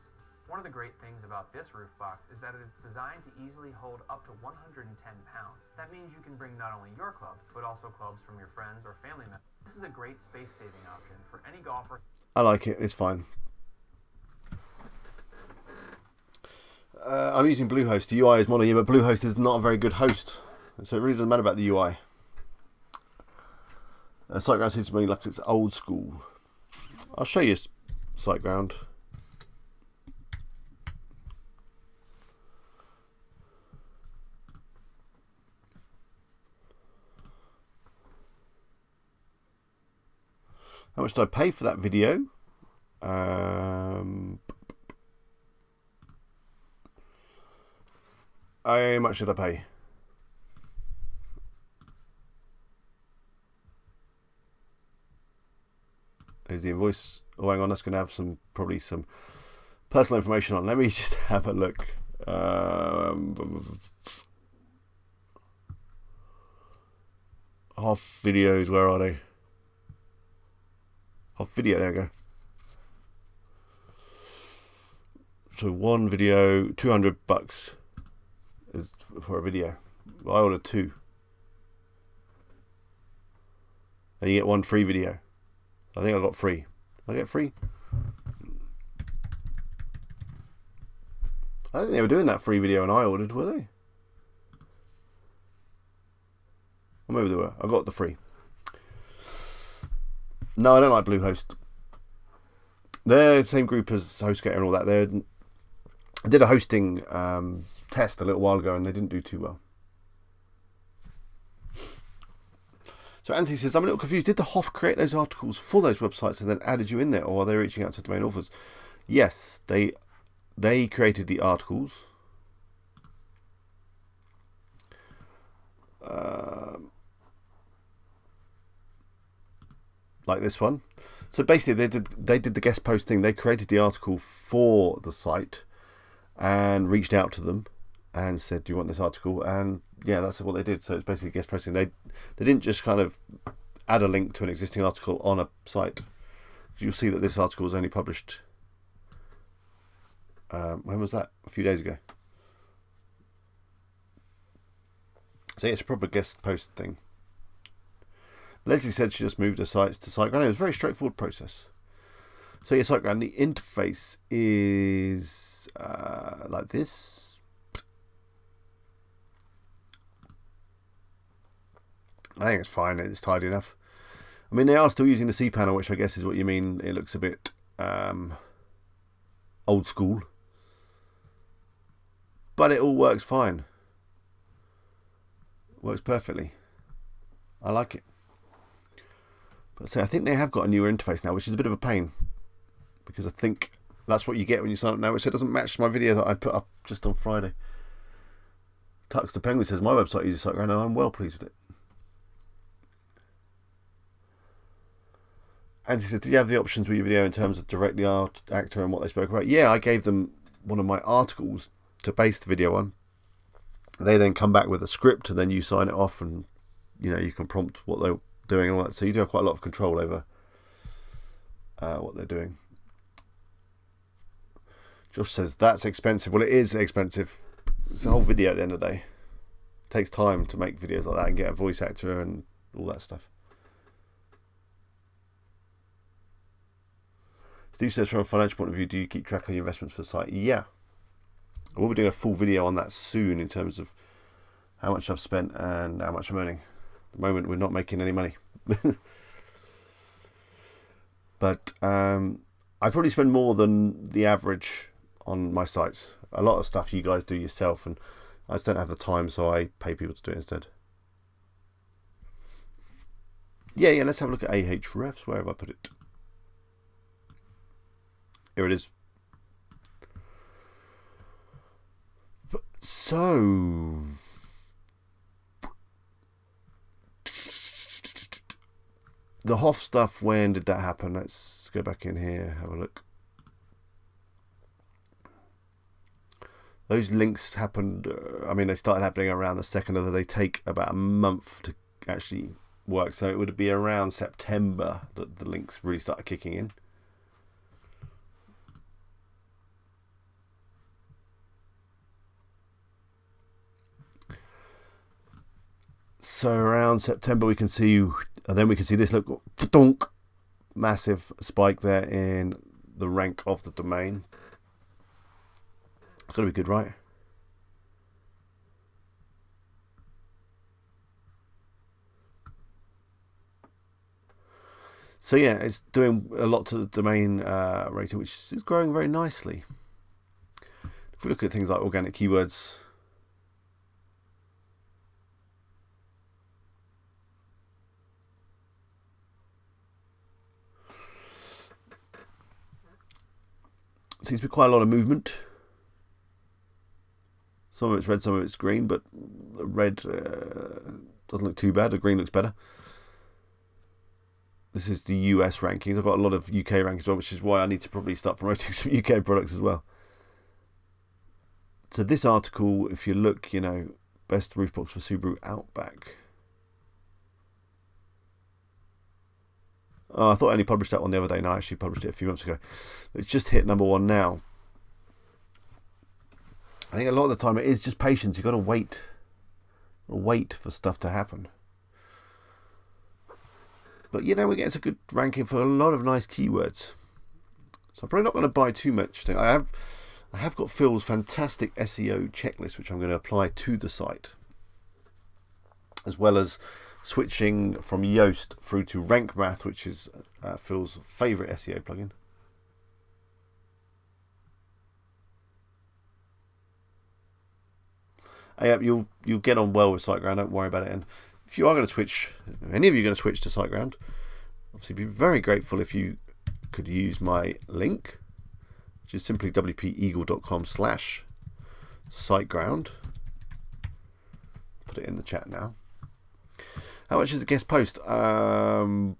One of the great things about this roof box is that it is designed to easily hold up to 110 pounds. That means you can bring not only your clubs, but also clubs from your friends or family members. This is a great space-saving option for any golfer. I like it. It's fine. I'm using Bluehost. The UI is mono, but Bluehost is not a very good host, so it really doesn't matter about the UI. SiteGround seems to me like it's old school. I'll show you SiteGround. How much did I pay for that video? How much did I pay? There's the invoice. Oh, hang on, that's going to have probably some personal information on. Let me just have a look. Half videos, where are they? Half video, there we go. So one video, $200 is for a video. I ordered 2. And you get 1 free video. I think I got free. Did I get free? I don't think they were doing that free video and I ordered, were they? Or maybe they were. I got the free. No, I don't like Bluehost. They're the same group as HostGator and all that. I did a hosting test a little while ago and they didn't do too well. So Anthony says, I'm a little confused. Did the Hoff create those articles for those websites and then added you in there, or are they reaching out to domain authors? Yes, they created the articles. Like this one. So basically they did the guest post thing. They created the article for the site and reached out to them and said, do you want this article? And yeah, that's what they did. So it's basically guest posting. They didn't just kind of add a link to an existing article on a site. You'll see that this article was only published, when was that? A few days ago. So yeah, it's a proper guest post thing. Leslie said she just moved her sites to SiteGround. It was a very straightforward process. So yeah, SiteGround, the interface is like this. I think it's fine. It's tidy enough. I mean, they are still using the cPanel, which I guess is what you mean. It looks a bit old school. But it all works fine. Works perfectly. I like it. But so I think they have got a newer interface now, which is a bit of a pain. Because I think that's what you get when you sign up now, which it doesn't match my video that I put up just on Friday. Tux the Penguin says, my website uses SiteGround and I'm well pleased with it. And he said, do you have the options with your video in terms of direct the actor and what they spoke about? Yeah, I gave them one of my articles to base the video on. They then come back with a script and then you sign it off and you know you can prompt what they're doing and all that. So you do have quite a lot of control over what they're doing. Josh says that's expensive. Well, it is expensive. It's a whole video at the end of the day. It takes time to make videos like that and get a voice actor and all that stuff. Steve says, from a financial point of view, do you keep track of your investments for the site? Yeah. We'll be doing a full video on that soon in terms of how much I've spent and how much I'm earning. At the moment, we're not making any money. But I probably spend more than the average on my sites. A lot of stuff you guys do yourself, and I just don't have the time, so I pay people to do it instead. Yeah, let's have a look at Ahrefs. Where have I put it? Here it is. So the Hoff stuff, when did that happen? Let's go back in here, have a look. Those links happened, I mean, they started happening around the 2nd of the, they take about a month to actually work. So it would be around September that the links really started kicking in. So around September we can see, and then we can see this, look, massive spike there in the rank of the domain. It's got to be good, right? So yeah, it's doing a lot to the domain rating, which is growing very nicely. If we look at things like organic keywords, seems to be quite a lot of movement. Some of it's red, some of it's green, but red doesn't look too bad. The green looks better. This is the US rankings. I've got a lot of UK rankings as well, which is why I need to probably start promoting some UK products as well. So this article, if you look, you know, best roof box for Subaru Outback. Oh, I thought I only published that one the other day. No, I actually published it a few months ago. It's just hit #1 now. I think a lot of the time it is just patience. You've got to wait for stuff to happen. But you know, we're getting a good ranking for a lot of nice keywords. So I'm probably not going to buy too much. I I have got Phil's fantastic SEO checklist, which I'm going to apply to the site, as well as switching from Yoast through to Rank Math, which is Phil's favourite SEO plugin. You'll get on well with SiteGround, don't worry about it. And if you are going to switch, any of you are going to switch to SiteGround, obviously be very grateful if you could use my link, which is simply wpeagle.com/SiteGround. Put it in the chat now. How much is a guest post? Half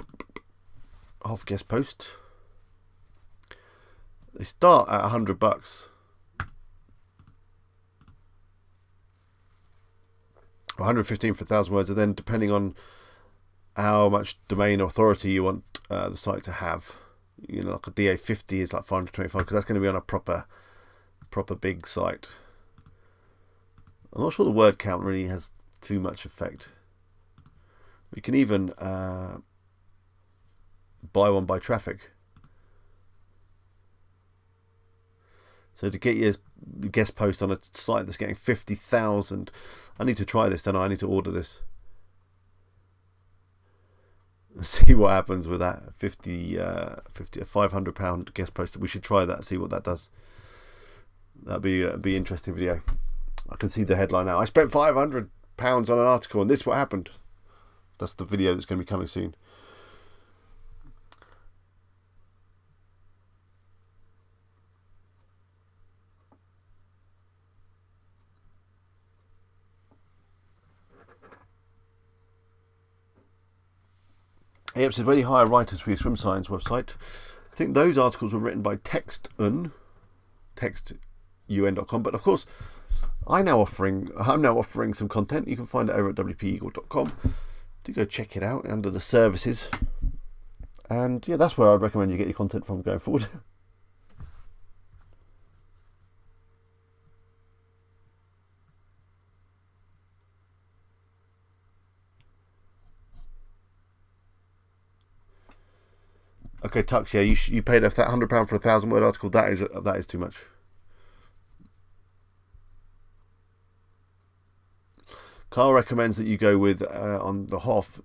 guest post. They start at $100. 115 for 1,000 words, and then depending on how much domain authority you want the site to have, you know, like a DA50 is like 525, because that's going to be on a proper big site. I'm not sure the word count really has too much effect. You can even buy one by traffic. So to get your guest post on a site that's getting 50,000, I need to try this, don't I? I need to order this. See what happens with that. 50 a £500 guest post. We should try that, see what that does. That'd be an interesting video. I can see the headline now. I spent £500 on an article and this is what happened. That's the video that's going to be coming soon. Yep, says, where do you hire writers for your swim science website? I think those articles were written by textun.com, but of course I'm now offering some content. You can find it over at wpeagle.com. Do go check it out under the services. And yeah, that's where I'd recommend you get your content from going forward. Okay, Tux, yeah, you paid that £100 for a 1,000-word article. That is too much. Carl recommends that you go with on the Hoff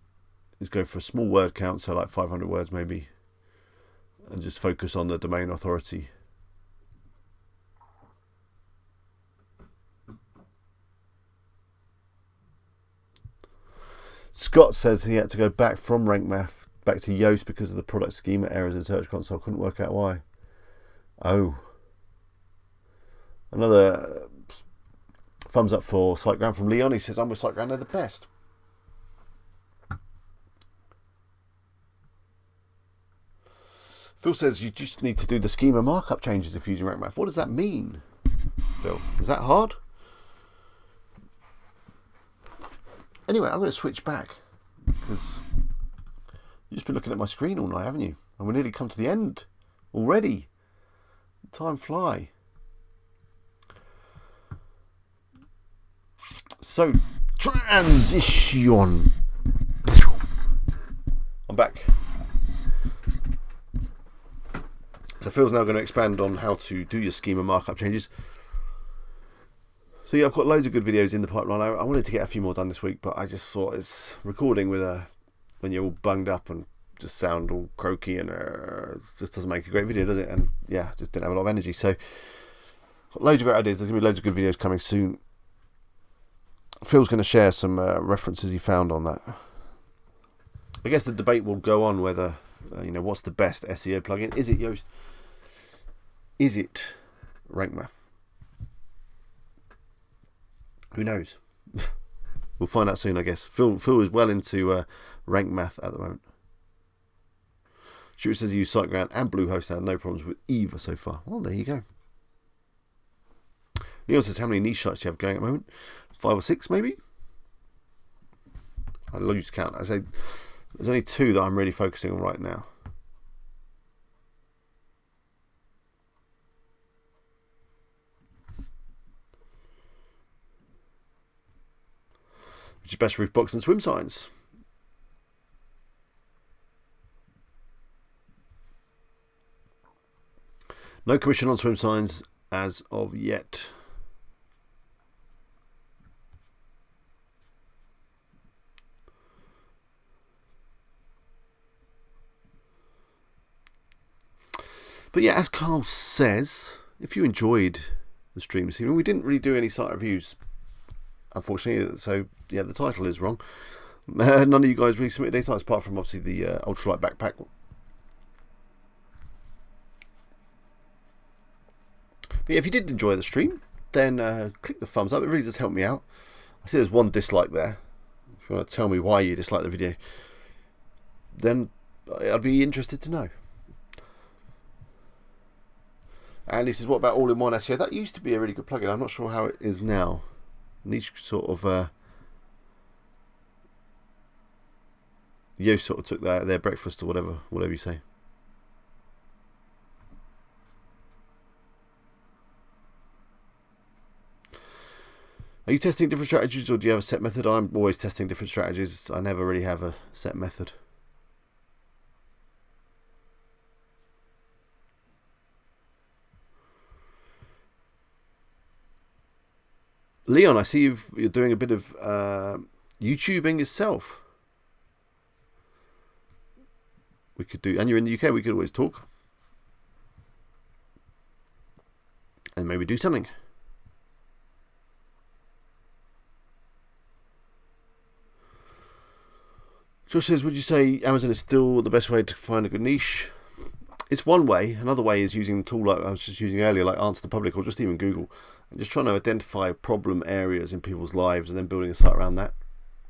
is go for a small word count, so like 500 words maybe, and just focus on the domain authority. Scott says he had to go back from Rank Math back to Yoast because of the product schema errors in Search Console. Couldn't work out why. Oh. Another thumbs up for SiteGround from Leon. He says, I'm with SiteGround, they're the best. Phil says, you just need to do the schema markup changes if using Rank Math. What does that mean, Phil? Is that hard? Anyway, I'm going to switch back because you've just been looking at my screen all night, haven't you? And we're nearly come to the end already. Time fly. So, transition. I'm back. So Phil's now going to expand on how to do your schema markup changes. So yeah, I've got loads of good videos in the pipeline. I wanted to get a few more done this week, but I just thought it's recording with when you're all bunged up and just sound all croaky and it just doesn't make a great video, does it? And yeah, just didn't have a lot of energy. So got loads of great ideas. There's going to be loads of good videos coming soon. Phil's going to share some references he found on that. I guess the debate will go on whether, what's the best SEO plugin? Is it Yoast? Is it Rank Math? Who knows? We'll find out soon, I guess. Phil is well into Rank Math at the moment. Stuart says he used SiteGround and Bluehost and had no problems with either so far. Well, there you go. Neil says, how many niche sites do you have going at the moment? 5 or 6 maybe? I lose count. I say there's only 2 that I'm really focusing on right now. Which is best roof box and swim signs? No commission on swim signs. as of yet. But yeah, as Carl says, if you enjoyed the stream this evening, we didn't really do any site reviews, unfortunately, so yeah, the title is wrong. None of you guys really submitted any sites apart from obviously the ultralight backpack. But yeah, if you did enjoy the stream, then click the thumbs up. It really does help me out. I see there's one dislike there. If you want to tell me why you dislike the video, then I'd be interested to know. And he says, what about all-in-one SEO? That used to be a really good plugin. I'm not sure how it is now. Niche sort of... Yo sort of took their breakfast or whatever you say. Are you testing different strategies or do you have a set method? I'm always testing different strategies. I never really have a set method. Leon, I see you're doing a bit of YouTubing yourself. We could do, and you're in the UK, we could always talk. And maybe do something. Josh says, would you say Amazon is still the best way to find a good niche? It's one way. Another way is using the tool like I was just using earlier, like Answer the Public or just even Google. And just trying to identify problem areas in people's lives and then building a site around that,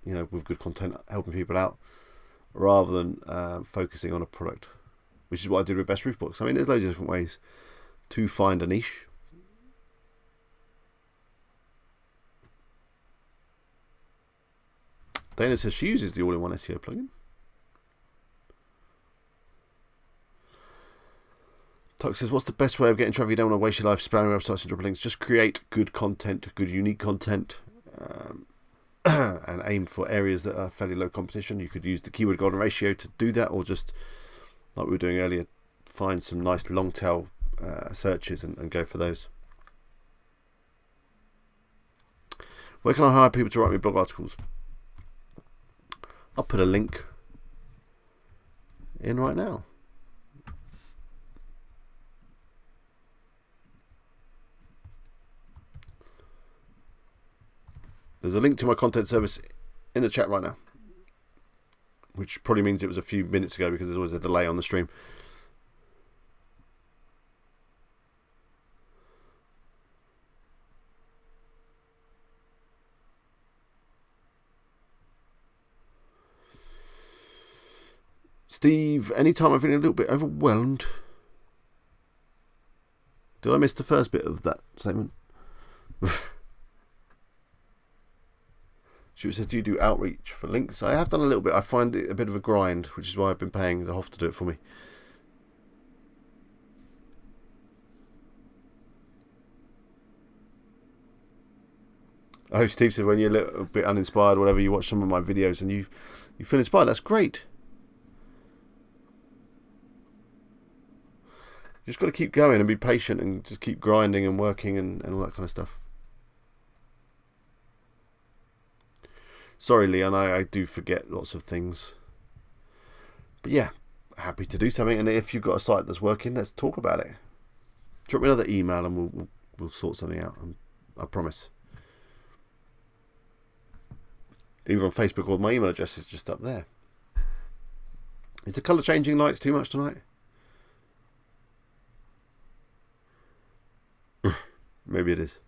you know, with good content, helping people out, rather than focusing on a product, which is what I did with Best Roof Books. I mean, there's loads of different ways to find a niche. Dana says she uses the all-in-one SEO plugin. Tuck says, what's the best way of getting traffic? You don't want to waste your life spamming websites and dropping links. Just create good content, good unique content, and aim for areas that are fairly low competition. You could use the keyword golden ratio to do that, or just, like we were doing earlier, find some nice long tail searches and go for those. Where can I hire people to write me blog articles? I'll put a link in right now. There's a link to my content service in the chat right now, which probably means it was a few minutes ago because there's always a delay on the stream. Steve, anytime I'm feeling a little bit overwhelmed. Did I miss the first bit of that statement? She says, do you do outreach for links? I have done a little bit. I find it a bit of a grind, which is why I've been paying the Hoff to do it for me. I hope Steve said when you're a little bit uninspired, whatever, you watch some of my videos and you feel inspired. That's great. You just got to keep going and be patient and just keep grinding and working and all that kind of stuff. Sorry, Leon, I do forget lots of things. But yeah, happy to do something. And if you've got a site that's working, let's talk about it. Drop me another email and we'll sort something out. I promise. Even on Facebook, all my email address is just up there. Is the colour changing lights too much tonight? Maybe it is.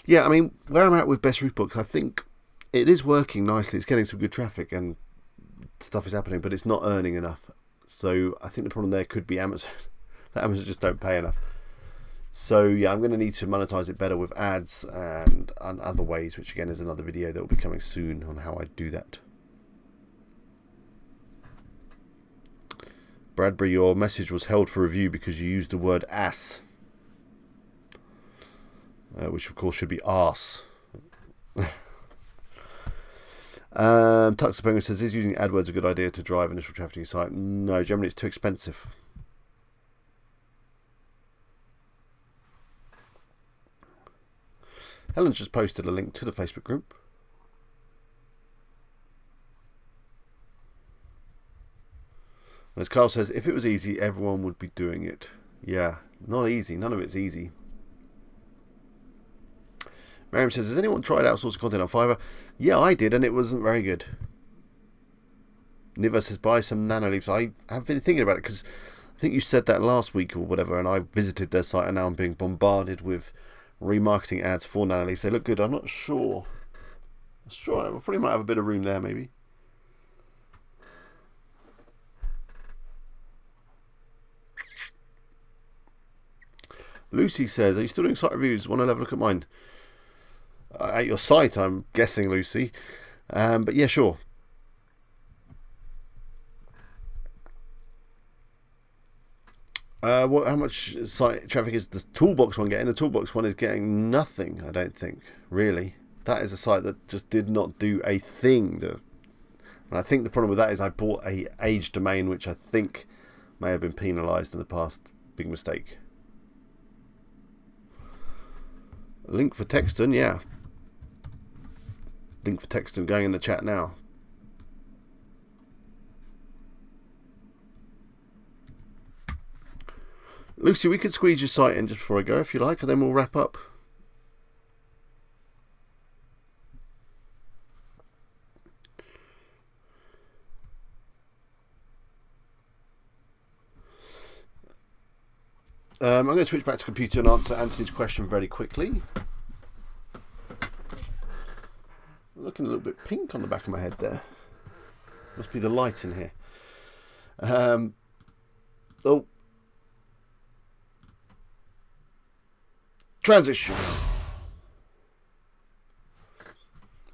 Yeah, I mean, where I'm at with Best Roof Books, I think it is working nicely. It's getting some good traffic and stuff is happening, but it's not earning enough. So I think the problem there could be Amazon. That Amazon just don't pay enough. So yeah, I'm going to need to monetize it better with ads and other ways, which again is another video that will be coming soon on how I do that. Bradbury, your message was held for review because you used the word ass. Which of course should be arse. Tux the Penguin says, is using AdWords a good idea to drive initial traffic to your site? No, generally it's too expensive. Helen's just posted a link to the Facebook group. As Carl says, if it was easy, everyone would be doing it. Yeah, not easy. None of it's easy. Miriam says, has anyone tried outsourcing content on Fiverr? Yeah, I did, and it wasn't very good. Niva says, buy some Nanoleafs. I have been thinking about it because I think you said that last week or whatever, and I visited their site, and now I'm being bombarded with remarketing ads for Nanoleafs. They look good. I'm not sure. I probably might have a bit of room there, maybe. Lucy says, are you still doing site reviews? Want to have a look at mine? At your site, I'm guessing, Lucy. But yeah, sure. How much site traffic is the Toolbox one getting? The Toolbox one is getting nothing, I don't think, really. That is a site that just did not do a thing. And I think the problem with that is I bought a aged domain, which I think may have been penalised in the past. Big mistake. Link for Texton, yeah. Link for Texton going in the chat now. Lucy, we could squeeze your site in just before I go, if you like, and then we'll wrap up. I'm going to switch back to computer and answer Anthony's question very quickly. Looking a little bit pink on the back of my head there. Must be the light in here. Transition.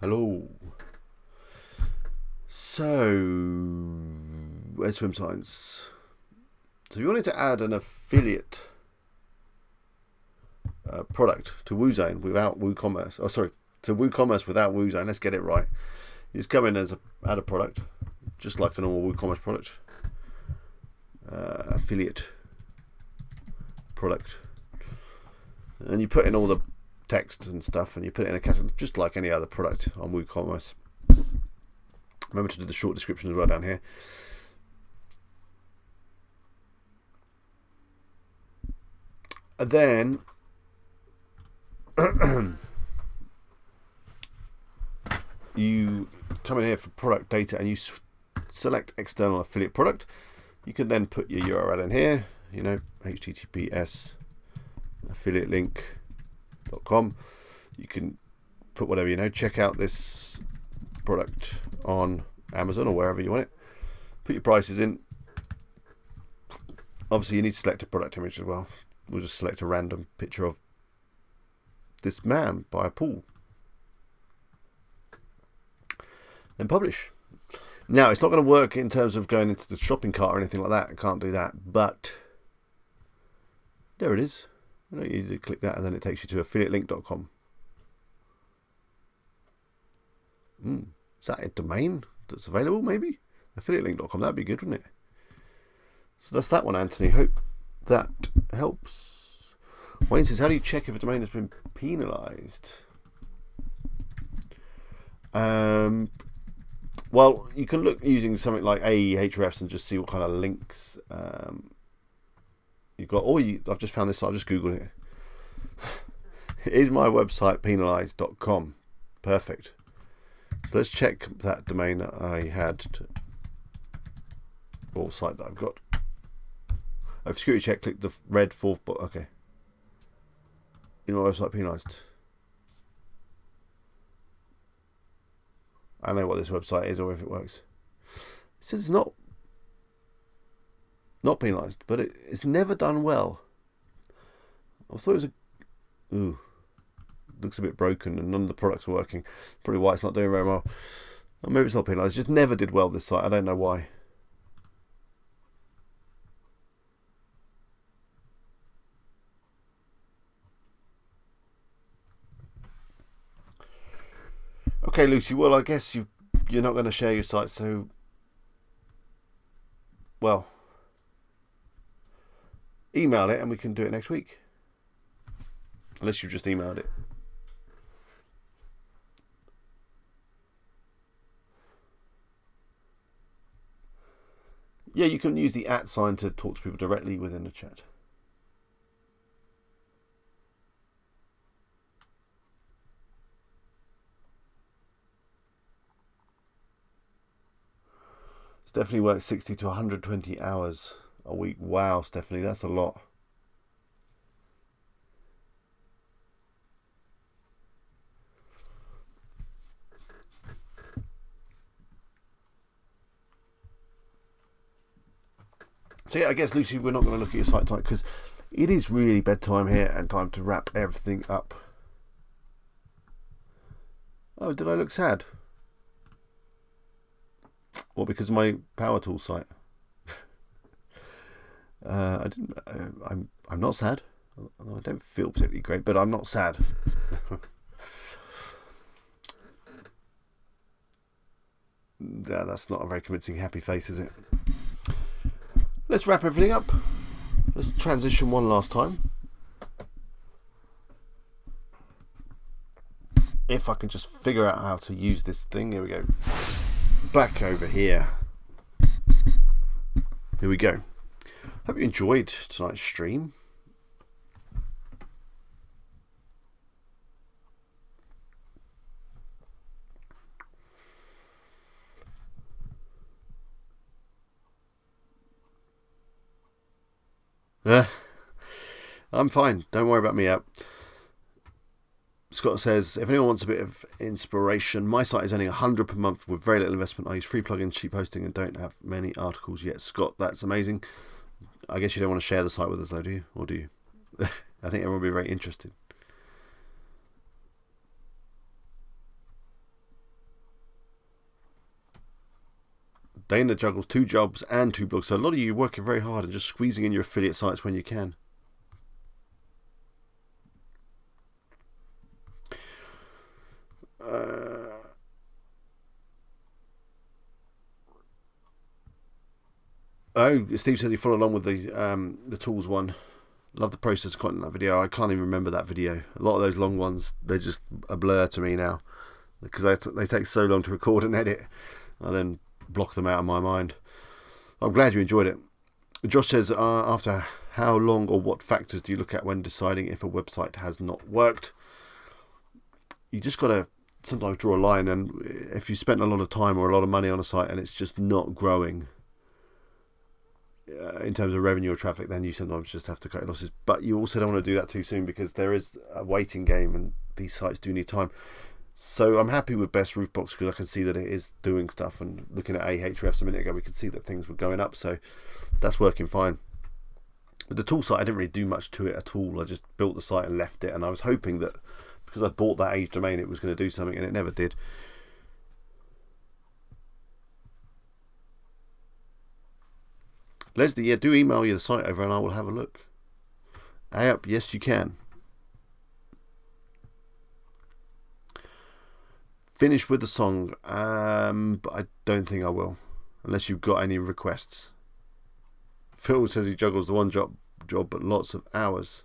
Hello. So, where's Swim Science? So, if you wanted to add an affiliate product to WooZone without WooCommerce, to WooCommerce without WooZone, let's get it right. You just come in as add a product, just like a normal WooCommerce product. Affiliate product. And you put in all the text and stuff, and you put it in a category just like any other product on WooCommerce. Remember to do the short description as well down here. And then you come in here for product data, and you select external affiliate product. You can then put your URL in here, you know, https affiliatelink.com. You can put whatever, you know, check out this product on Amazon or wherever you want it. Put your prices in. Obviously, you need to select a product image as well. We'll just select a random picture of this man by a pool. Then publish. Now, it's not going to work in terms of going into the shopping cart or anything like that. I can't do that. But there it is. You know, you click that and then it takes you to affiliatelink.com. Is that a domain that's available, maybe? Affiliatelink.com, that'd be good, wouldn't it? So that's that one, Anthony. Hope that helps. Wayne says, how do you check if a domain has been penalised? Well, you can look using something like Ahrefs and just see what kind of links you've got. Or I've just found this, so I've just Googled it. Is my website penalised.com? Perfect. So let's check that domain that I had, or site that I've got. For security check, click the red fourth box. Okay. Is my website penalised? I don't know what this website is or if it works. It says it's not penalised, but it's never done well. I thought it was looks a bit broken and none of the products are working. Probably why it's not doing very well. Or maybe it's not penalised. It just never did well, this site. I don't know why. Okay, Lucy. Well, I guess you're not going to share your site, so well, email it and we can do it next week. Unless you've just emailed it. Yeah, you can use the @ sign to talk to people directly within the chat. Stephanie works 60 to 120 hours a week. Wow, Stephanie, that's a lot. So yeah, I guess, Lucy, we're not going to look at your site type because it is really bedtime here and time to wrap everything up. Oh, did I look sad? Or because of my power tool site? I didn't. I'm not sad. I don't feel particularly great, but I'm not sad. Yeah, that's not a very convincing happy face, is it? Let's wrap everything up. Let's transition one last time. If I can just figure out how to use this thing. Here we go. Back over here. Here we go. Hope you enjoyed tonight's stream. I'm fine. Don't worry about me out. Scott says, if anyone wants a bit of inspiration, my site is earning $100 per month with very little investment. I use free plugins, cheap hosting, and don't have many articles yet. Scott, that's amazing. I guess you don't want to share the site with us, though, do you? Or do you? I think everyone will be very interested. Dana juggles 2 jobs and 2 blogs. So a lot of you are working very hard and just squeezing in your affiliate sites when you can. Oh, Steve says he followed along with the tools one. Love the process of content in that video. I can't even remember that video. A lot of those long ones, they're just a blur to me now because they take so long to record and edit. I then block them out of my mind. I'm glad you enjoyed it. Josh says, after how long or what factors do you look at when deciding if a website has not worked? You just got to sometimes draw a line, and if you spent a lot of time or a lot of money on a site and it's just not growing in terms of revenue or traffic, then you sometimes just have to cut your losses. But you also don't want to do that too soon because there is a waiting game and these sites do need time. So I'm happy with Best Roofbox because I can see that it is doing stuff, and looking at Ahrefs a minute ago we could see that things were going up, so that's working fine. But the tool site, I didn't really do much to it at all. I just built the site and left it, and I was hoping that because I'd bought that age domain it was going to do something, and it never did. Leslie, yeah, do email you the site over and I will have a look. Up, yes you can. Finish with the song, but I don't think I will, unless you've got any requests. Phil says he juggles the one job but lots of hours.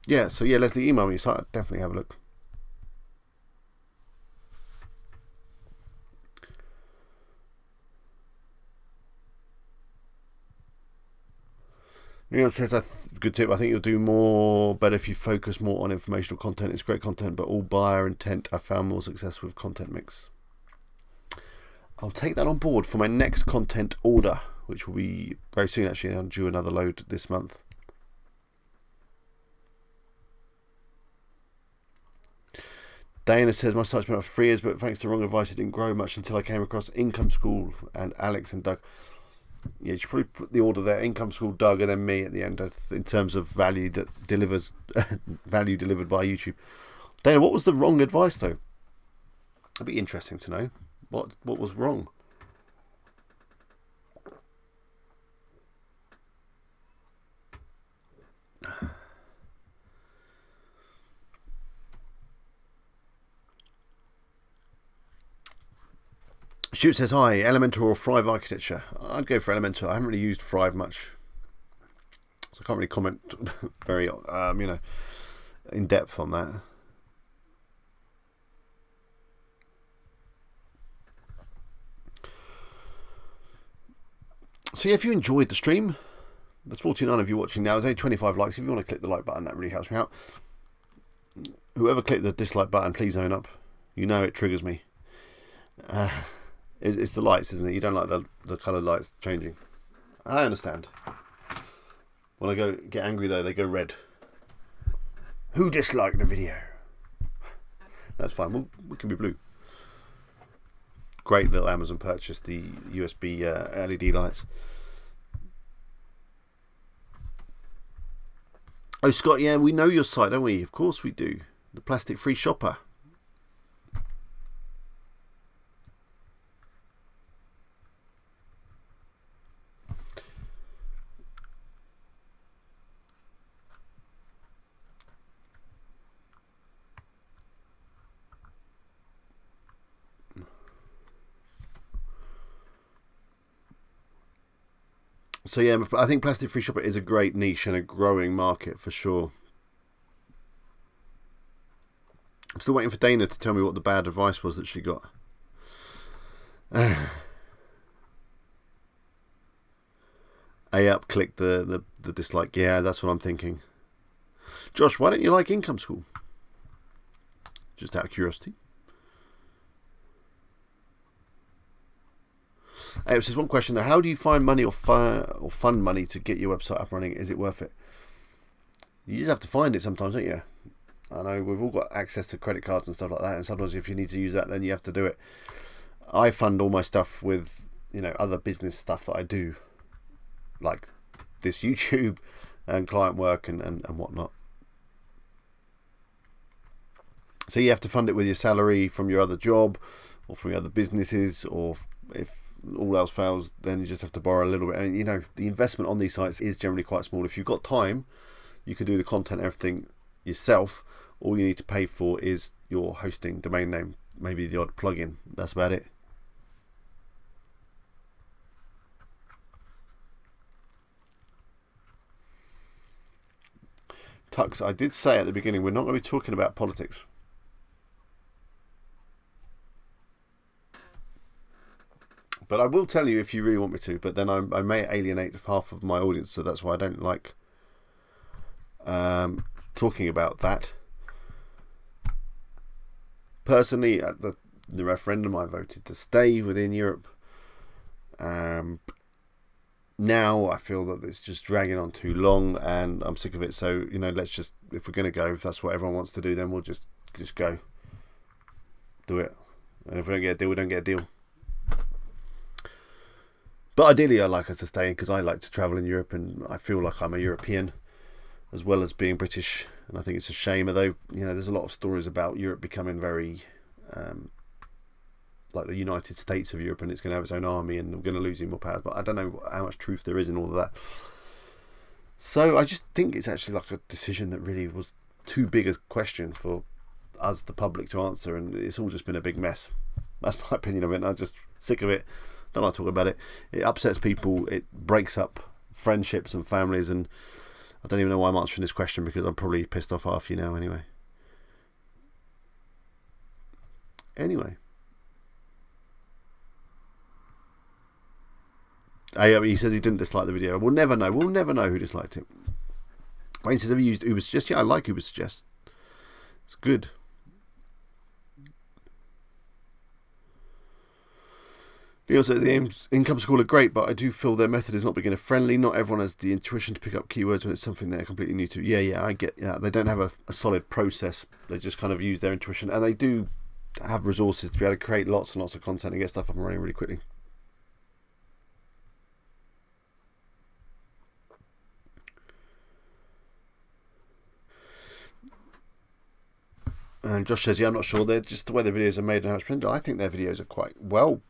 Yeah, so yeah, Leslie, email me, so I'll definitely have a look. Neil says, good tip. I think you'll do more better if you focus more on informational content. It's great content, but all buyer intent. I found more success with content mix. I'll take that on board for my next content order, which will be very soon. Actually, I'll do another load this month. Dana says, my site's been up for 3 years, but thanks to wrong advice, it didn't grow much until I came across Income School and Alex and Doug. Yeah, you should probably put the order there: Income School, Doug, and then me at the end, in terms of value that delivers value delivered by YouTube. Dana, what was the wrong advice though? It'd be interesting to know what was wrong. Shoot says, hi, Elementor or Thrive architecture? I'd go for Elementor. I haven't really used Thrive much, so I can't really comment very in depth on that. So yeah, if you enjoyed the stream, there's 49 of you watching now. There's only 25 likes. If you want to click the like button, that really helps me out. Whoever clicked the dislike button, please own up. You know it triggers me. It's the lights, isn't it? You don't like the coloured lights changing. I understand. When I go get angry though, they go red. Who disliked the video? That's fine. We can be blue. Great little Amazon purchase, the USB LED lights. Oh, Scott, yeah, we know your site, don't we? Of course we do. The Plastic Free Shopper. So yeah, I think Plastic Free Shopper is a great niche and a growing market for sure. I'm still waiting for Dana to tell me what the bad advice was that she got. A-Up clicked the dislike. Yeah, that's what I'm thinking. Josh, why don't you like Income School? Just out of curiosity. It says one question: how do you find money or fund money to get your website up and running? Is it worth it? You just have to find it sometimes, don't you? I know we've all got access to credit cards and stuff like that, and sometimes if you need to use that, then you have to do it. I fund all my stuff with, other business stuff that I do, like this YouTube and client work and whatnot. So you have to fund it with your salary from your other job or from your other businesses, or if all else fails, then you just have to borrow a little bit. And the investment on these sites is generally quite small. If you've got time, you can do the content, everything yourself. All you need to pay for is your hosting, domain name, maybe the odd plugin. That's about it. Tux, I did say at the beginning, we're not going to be talking about politics. But I will tell you if you really want me to, but then I may alienate half of my audience, so that's why I don't like talking about that. Personally, at the referendum, I voted to stay within Europe. Now I feel that it's just dragging on too long, and I'm sick of it. So let's just, if we're going to go, if that's what everyone wants to do, then we'll just go, do it. And if we don't get a deal, we don't get a deal. But ideally, I like us to stay because I like to travel in Europe, and I feel like I'm a European as well as being British. And I think it's a shame, although there's a lot of stories about Europe becoming very like the United States of Europe, and it's going to have its own army, and we're going to lose more power. But I don't know how much truth there is in all of that. So I just think it's actually like a decision that really was too big a question for us, the public, to answer, and it's all just been a big mess. That's my opinion of it, and I'm just sick of it. Don't like talking about it. It upsets people. It breaks up friendships and families, and I don't even know why I'm answering this question because I'm probably pissed off half you now anyway. He says he didn't dislike the video. We'll never know. We'll never know who disliked it. Wayne says, have you used Ubersuggest? Yeah, I like Ubersuggest. It's good. Leo says the Income School are great, but I do feel their method is not beginner friendly. Not everyone has the intuition to pick up keywords when it's something they're completely new to. Yeah, I get. Yeah, they don't have a solid process. They just kind of use their intuition, and they do have resources to be able to create lots and lots of content and get stuff up and running really quickly. And Josh says, yeah, I'm not sure. They're just the way the videos are made and how it's printed. I think their videos are quite well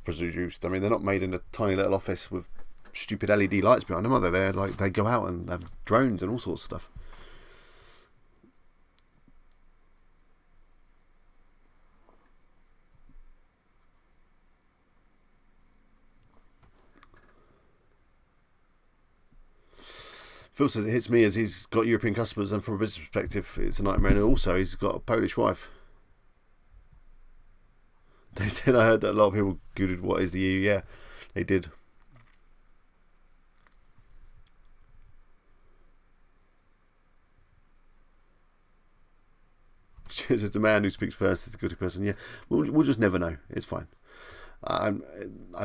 produced. I mean, they're not made in a tiny little office with stupid LED lights behind them, are they? They're like, they go out and have drones and all sorts of stuff. Phil says it hits me as he's got European customers, and from a business perspective, it's a nightmare. And also, he's got a Polish wife. They said, I heard that a lot of people googled what is the EU. Yeah, they did. it's the man who speaks first is the guilty person. Yeah, we'll just never know. It's fine. I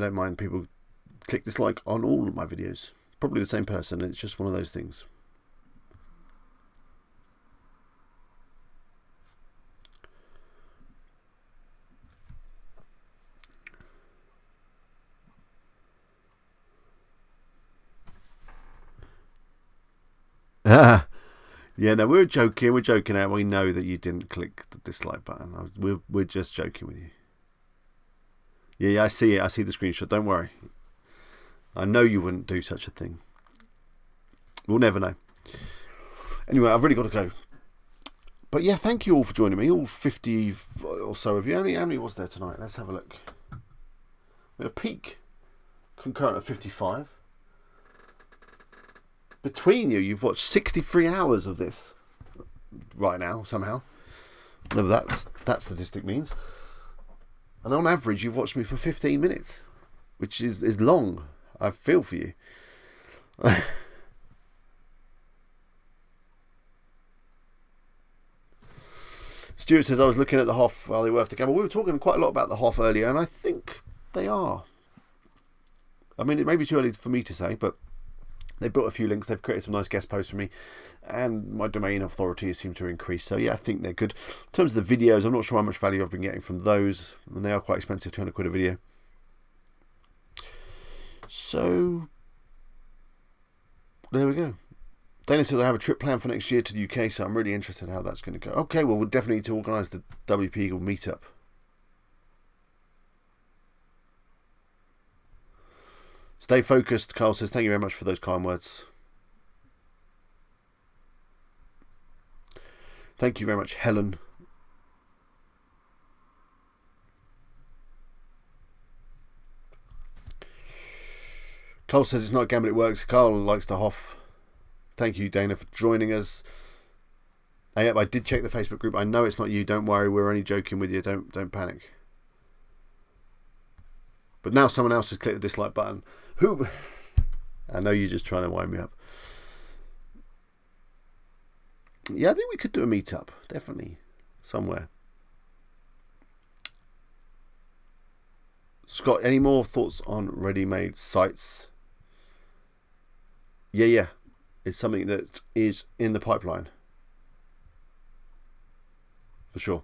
don't mind people click dislike on all of my videos. Probably the same person. It's just one of those things. Yeah, no, we're joking. We're joking out. We know that you didn't click the dislike button. We're just joking with you. Yeah, I see it. I see the screenshot. Don't worry. I know you wouldn't do such a thing. We'll never know. Anyway, I've really got to go. But yeah, thank you all for joining me. All 50 or so of you. How many was there tonight? Let's have a look. We had a peak concurrent of 55. Between you, you've watched 63 hours of this right now, somehow. Whatever that statistic means. And on average, you've watched me for 15 minutes, which is long. I feel for you. Stuart says, I was looking at the Hoff. Are they worth the gamble? We were talking quite a lot about the Hoff earlier, and I think they are. I mean, it may be too early for me to say, but they built a few links. They've created some nice guest posts for me, and my domain authority seem to increase. So yeah, I think they're good. In terms of the videos, I'm not sure how much value I've been getting from those, and they are quite expensive, 200 quid a video. So there we go. Dana says I have a trip planned for next year to the UK, so I'm really interested in how that's going to go. Okay, well, we'll definitely need to organise the WP Eagle meetup. Stay focused, Carl says. Thank you very much for those kind words. Thank you very much, Helen. Carl says it's not a gamble, it works. Carl likes the Hoff. Thank you, Dana, for joining us. Yep, I did check the Facebook group. I know it's not you. Don't worry, we're only joking with you. Don't panic. But now someone else has clicked the dislike button. Who? I know you're just trying to wind me up. Yeah, I think we could do a meetup. Definitely. Somewhere. Scott, any more thoughts on ready-made sites? Yeah. It's something that is in the pipeline. For sure.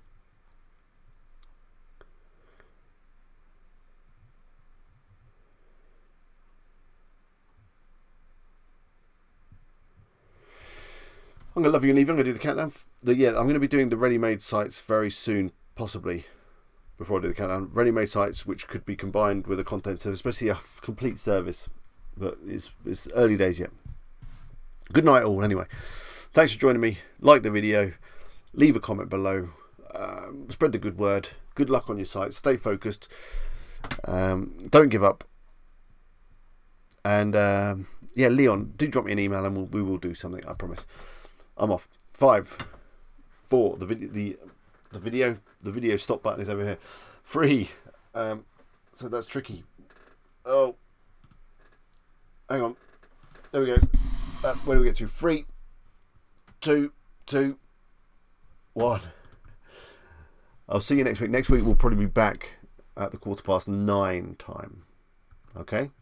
I'm going to love you and leave you. I'm going to do the countdown. I'm going to be doing the ready-made sites very soon, possibly, before I do the countdown. Ready-made sites which could be combined with a content service, especially a complete service. But it's early days yet. Good night all, anyway. Thanks for joining me. Like the video. Leave a comment below. Spread the good word. Good luck on your site. Stay focused. Don't give up. And Leon, do drop me an email and we will do something, I promise. I'm off. 5, 4. The video stop button is over here. 3. So that's tricky. Oh, hang on. There we go. Where do we get to? 3, 2, 1. I'll see you next week. Next week we'll probably be back at the 9:15 time. Okay.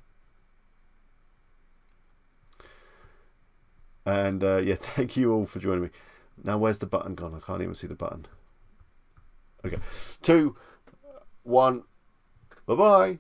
And thank you all for joining me. Now where's the button gone? I can't even see the button. Okay. 2, 1. Bye bye.